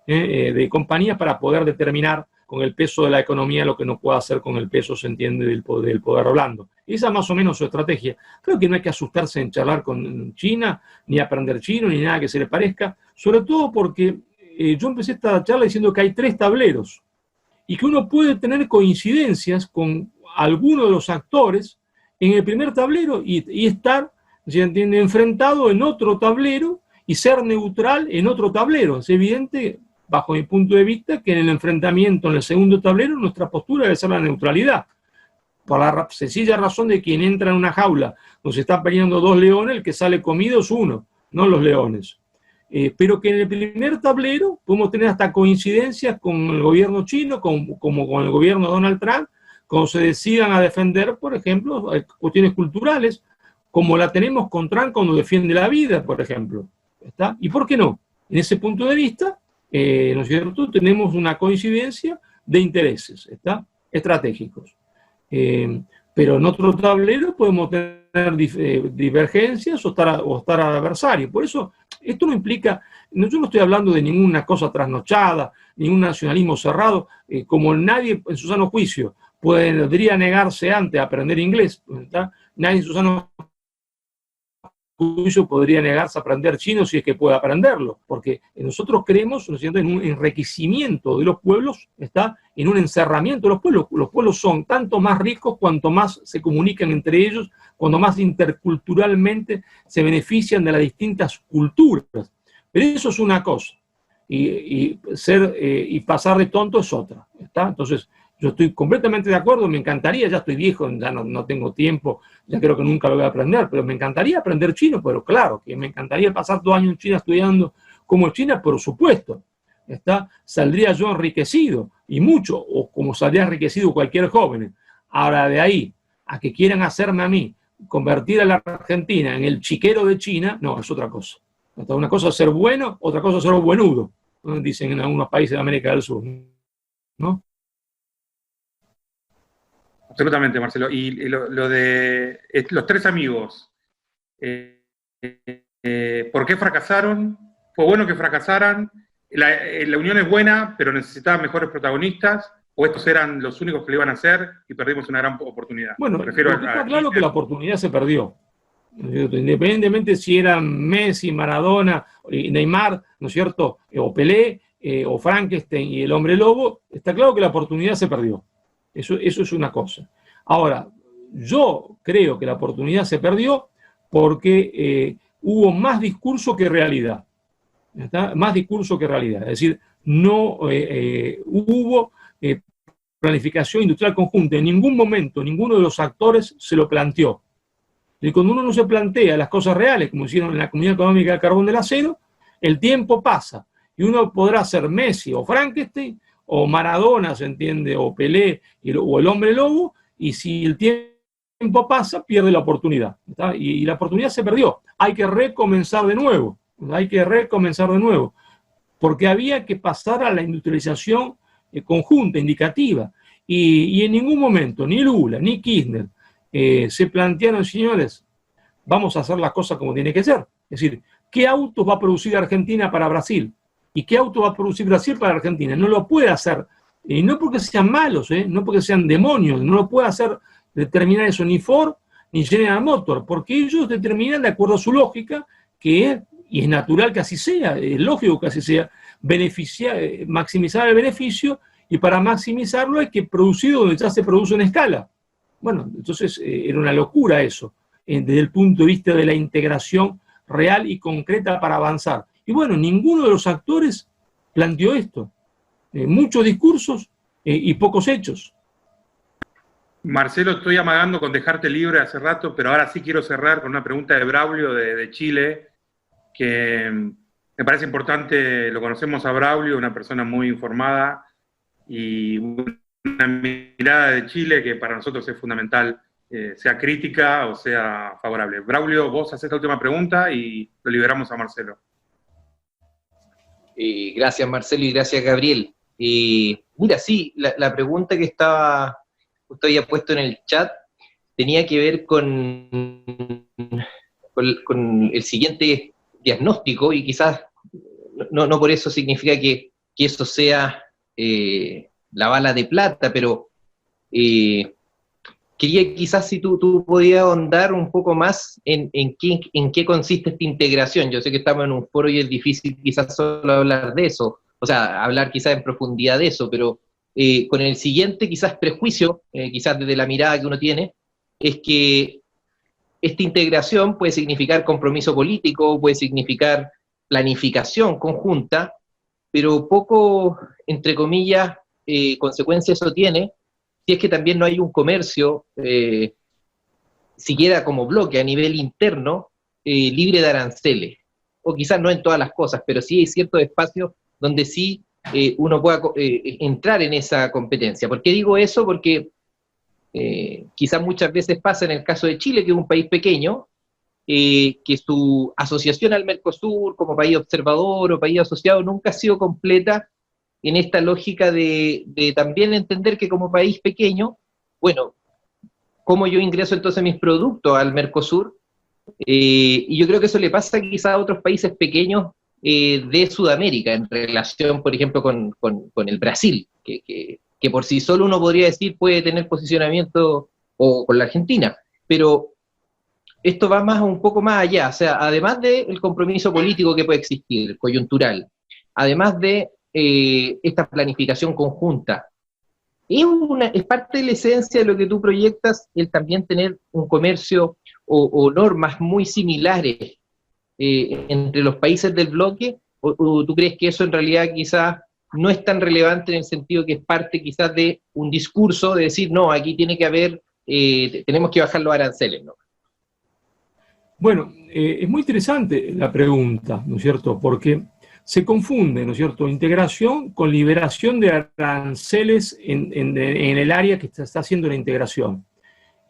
de compañías para poder determinar con el peso de la economía lo que no puede hacer con el peso, se entiende, del poder hablando. Esa es más o menos su estrategia. Creo que no hay que asustarse en charlar con China, ni aprender chino, ni nada que se le parezca, sobre todo porque yo empecé esta charla diciendo que hay 3 tableros y que uno puede tener coincidencias con alguno de los actores en el primer tablero y estar, se entiende, enfrentado en otro tablero y ser neutral en otro tablero. Es evidente, bajo mi punto de vista, que en el enfrentamiento en el segundo tablero nuestra postura debe ser la neutralidad. Por la sencilla razón de que quien entra en una jaula donde se están peleando 2 leones, el que sale comido es uno, no los leones. pero que en el primer tablero podemos tener hasta coincidencias con el gobierno chino, como con el gobierno de Donald Trump, cuando se decidan a defender, por ejemplo, cuestiones culturales, como la tenemos con Trump cuando defiende la vida, por ejemplo. ¿Está? ¿Y por qué no? En ese punto de vista, ¿no es cierto?, tenemos una coincidencia de intereses, ¿está?, estratégicos. Pero en otro tablero podemos tener divergencias o estar adversarios. Por eso, esto no implica, yo no estoy hablando de ninguna cosa trasnochada, ningún nacionalismo cerrado, como nadie en su sano juicio podría negarse antes a aprender inglés, ¿está? Nadie en su sano juicio podría negarse a aprender chino si es que puede aprenderlo, porque nosotros creemos, ¿no es cierto?, en un enriquecimiento de los pueblos, está en un encerramiento de los pueblos. Los pueblos son tanto más ricos cuanto más se comunican entre ellos, cuanto más interculturalmente se benefician de las distintas culturas. Pero eso es una cosa, y pasar de tonto es otra, ¿está? Entonces, yo estoy completamente de acuerdo, me encantaría, ya estoy viejo, ya no tengo tiempo, ya creo que nunca lo voy a aprender, pero me encantaría aprender chino, pero claro, que me encantaría pasar 2 años en China estudiando como China, por supuesto, ¿está? Saldría yo enriquecido, y mucho, o como saldría enriquecido cualquier joven. Ahora, de ahí a que quieran hacerme a mí convertir a la Argentina en el chiquero de China, no, es otra cosa. Una cosa es ser bueno, otra cosa es ser buenudo, ¿no?, dicen en algunos países de América del Sur, ¿no? Absolutamente, Marcelo. Y lo de los 3 amigos, ¿por qué fracasaron? ¿Fue bueno que fracasaran? ¿La unión es buena, pero necesitaban mejores protagonistas? ¿O estos eran los únicos que lo iban a hacer y perdimos una gran oportunidad? Bueno, está claro que la oportunidad se perdió. Independientemente si eran Messi, Maradona, Neymar, ¿no es cierto?, o Pelé, o Frankenstein y el Hombre Lobo, está claro que la oportunidad se perdió. Eso es una cosa. Ahora, yo creo que la oportunidad se perdió porque hubo más discurso que realidad. ¿Está? Más discurso que realidad. Es decir, no hubo planificación industrial conjunta. En ningún momento, ninguno de los actores se lo planteó. Y cuando uno no se plantea las cosas reales, como hicieron en la Comunidad Económica del Carbón del Acero, el tiempo pasa. Y uno podrá ser Messi o Frankenstein, o Maradona, se entiende, o Pelé, o el Hombre Lobo, y si el tiempo pasa, pierde la oportunidad. ¿Está? Y la oportunidad se perdió. Hay que recomenzar de nuevo. Porque había que pasar a la industrialización conjunta, indicativa. Y en ningún momento, ni Lula, ni Kirchner, se plantearon, señores, vamos a hacer las cosas como tiene que ser. Es decir, ¿qué autos va a producir Argentina para Brasil? ¿Y qué auto va a producir Brasil para Argentina? No lo puede hacer, no porque sean malos, no porque sean demonios, no lo puede hacer determinar eso ni Ford ni General Motors, porque ellos determinan de acuerdo a su lógica, que es, y es natural que así sea, es lógico que así sea, maximizar el beneficio, y para maximizarlo hay que producir donde ya se produce en escala. Bueno, entonces era una locura eso, desde el punto de vista de la integración real y concreta para avanzar. Y bueno, ninguno de los actores planteó esto. Muchos discursos y pocos hechos. Marcelo, estoy amagando con dejarte libre hace rato, pero ahora sí quiero cerrar con una pregunta de Braulio de Chile, que me parece importante. Lo conocemos a Braulio, una persona muy informada y una mirada de Chile que para nosotros es fundamental, sea crítica o sea favorable. Braulio, vos haces esta última pregunta y lo liberamos a Marcelo. Gracias, Marcelo, y gracias, Gabriel. Mira, sí, la pregunta que usted había puesto en el chat tenía que ver con el siguiente diagnóstico, y quizás no por eso significa que eso sea la bala de plata, pero quería quizás si tú podías ahondar un poco más en qué consiste esta integración. Yo sé que estamos en un foro y es difícil quizás solo hablar de eso, o sea, hablar quizás en profundidad de eso, pero con el siguiente quizás prejuicio, quizás desde la mirada que uno tiene, es que esta integración puede significar compromiso político, puede significar planificación conjunta, pero poco, entre comillas, consecuencia eso tiene si es que también no hay un comercio, siquiera como bloque a nivel interno, libre de aranceles. o quizás no en todas las cosas, pero sí hay ciertos espacios donde sí uno pueda entrar en esa competencia. ¿Por qué digo eso? Porque quizás muchas veces pasa en el caso de Chile, que es un país pequeño, que su asociación al Mercosur como país observador o país asociado nunca ha sido completa en esta lógica de también entender que como país pequeño, bueno, cómo yo ingreso entonces mis productos al Mercosur, y yo creo que eso le pasa quizás a otros países pequeños de Sudamérica, en relación, por ejemplo, con el Brasil, que por sí solo uno podría decir puede tener posicionamiento, o con la Argentina, pero esto va un poco más allá, o sea, además del compromiso político que puede existir, coyuntural, además de esta planificación conjunta, es parte de la esencia de lo que tú proyectas, el también tener un comercio o normas muy similares entre los países del bloque, o tú crees que eso en realidad quizás no es tan relevante en el sentido que es parte quizás de un discurso de decir, no, aquí tiene que haber, tenemos que bajar los aranceles, ¿no? Bueno, es muy interesante la pregunta, ¿no es cierto? Porque se confunde, ¿no es cierto?, integración con liberación de aranceles en el área que está haciendo la integración.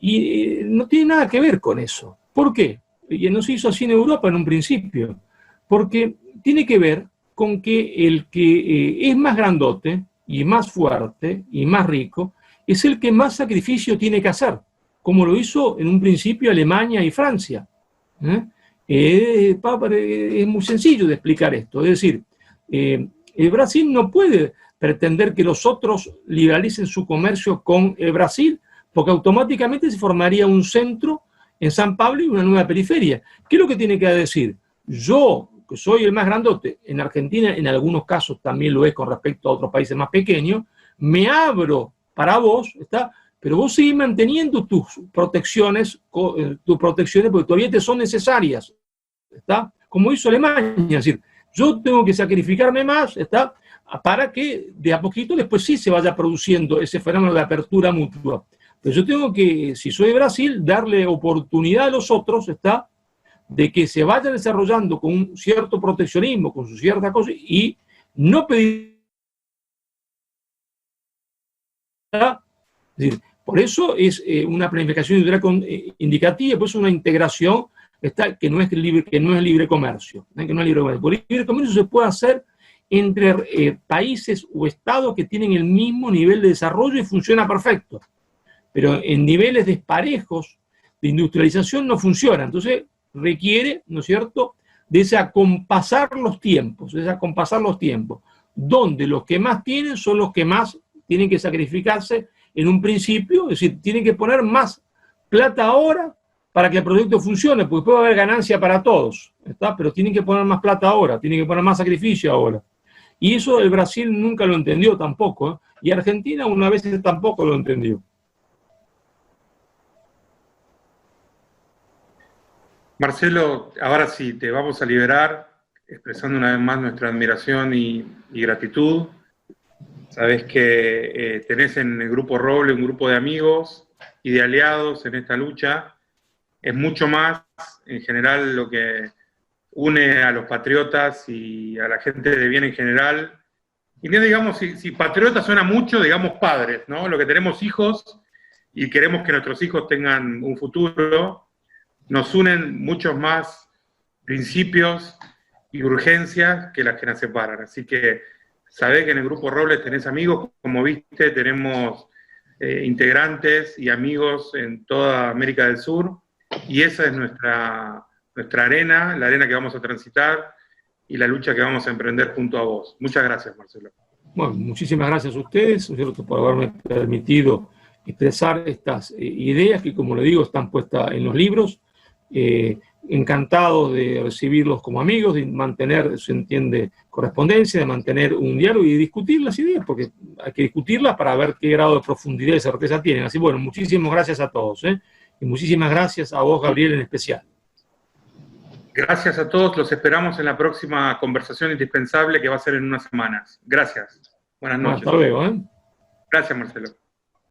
Y no tiene nada que ver con eso. ¿Por qué? Y no se hizo así en Europa en un principio. Porque tiene que ver con que el que es más grandote y más fuerte y más rico es el que más sacrificio tiene que hacer, como lo hizo en un principio Alemania y Francia. Es muy sencillo de explicar esto. Es decir, el Brasil no puede pretender que los otros liberalicen su comercio con el Brasil, porque automáticamente se formaría un centro en San Pablo y una nueva periferia. ¿Qué es lo que tiene que decir? Yo, que soy el más grandote, en Argentina en algunos casos también lo es con respecto a otros países más pequeños, me abro para vos, ¿está? Pero vos seguís manteniendo tus protecciones porque todavía te son necesarias, ¿está? Como hizo Alemania, es decir, yo tengo que sacrificarme más, ¿está? Para que de a poquito después sí se vaya produciendo ese fenómeno de apertura mutua. Pero yo tengo que, si soy de Brasil, darle oportunidad a los otros, ¿está?, de que se vayan desarrollando con un cierto proteccionismo, con su cierta cosa, y no pedir. Es decir, por eso es una planificación industrial indicativa, pues una integración que no es libre comercio. Que no es libre comercio. Por libre comercio se puede hacer entre países o estados que tienen el mismo nivel de desarrollo y funciona perfecto. Pero en niveles desparejos de industrialización no funciona. Entonces requiere, ¿no es cierto?, de ese acompasar los tiempos, donde los que más tienen son los que más tienen que sacrificarse en un principio, es decir, tienen que poner más plata ahora para que el proyecto funcione, porque puede haber ganancia para todos, ¿está? Pero tienen que poner más plata ahora, tienen que poner más sacrificio ahora. Y eso el Brasil nunca lo entendió tampoco, ¿eh? Y Argentina una vez tampoco lo entendió. Marcelo, ahora sí, te vamos a liberar, expresando una vez más nuestra admiración y gratitud. Sabés que tenés en el Grupo Roble un grupo de amigos y de aliados en esta lucha. Es mucho más, en general, lo que une a los patriotas y a la gente de bien en general. Y no digamos, si patriota suena mucho, digamos padres, ¿no? Lo que tenemos hijos y queremos que nuestros hijos tengan un futuro. Nos unen muchos más principios y urgencias que las que nos separan. Así que sabés que en el Grupo Robles tenés amigos, como viste, tenemos integrantes y amigos en toda América del Sur, y esa es nuestra arena, la arena que vamos a transitar y la lucha que vamos a emprender junto a vos. Muchas gracias, Marcelo. Bueno, muchísimas gracias a ustedes, ¿cierto?, por haberme permitido expresar estas ideas que, como le digo, están puestas en los libros. Encantado de recibirlos como amigos, de mantener, se entiende, correspondencia, de mantener un diálogo y de discutir las ideas, porque hay que discutirlas para ver qué grado de profundidad y certeza tienen. Así, bueno, muchísimas gracias a todos, y muchísimas gracias a vos, Gabriel, en especial. Gracias a todos, los esperamos en la próxima conversación indispensable que va a ser en unas semanas. Gracias. Buenas noches. Hasta luego. Gracias, Marcelo.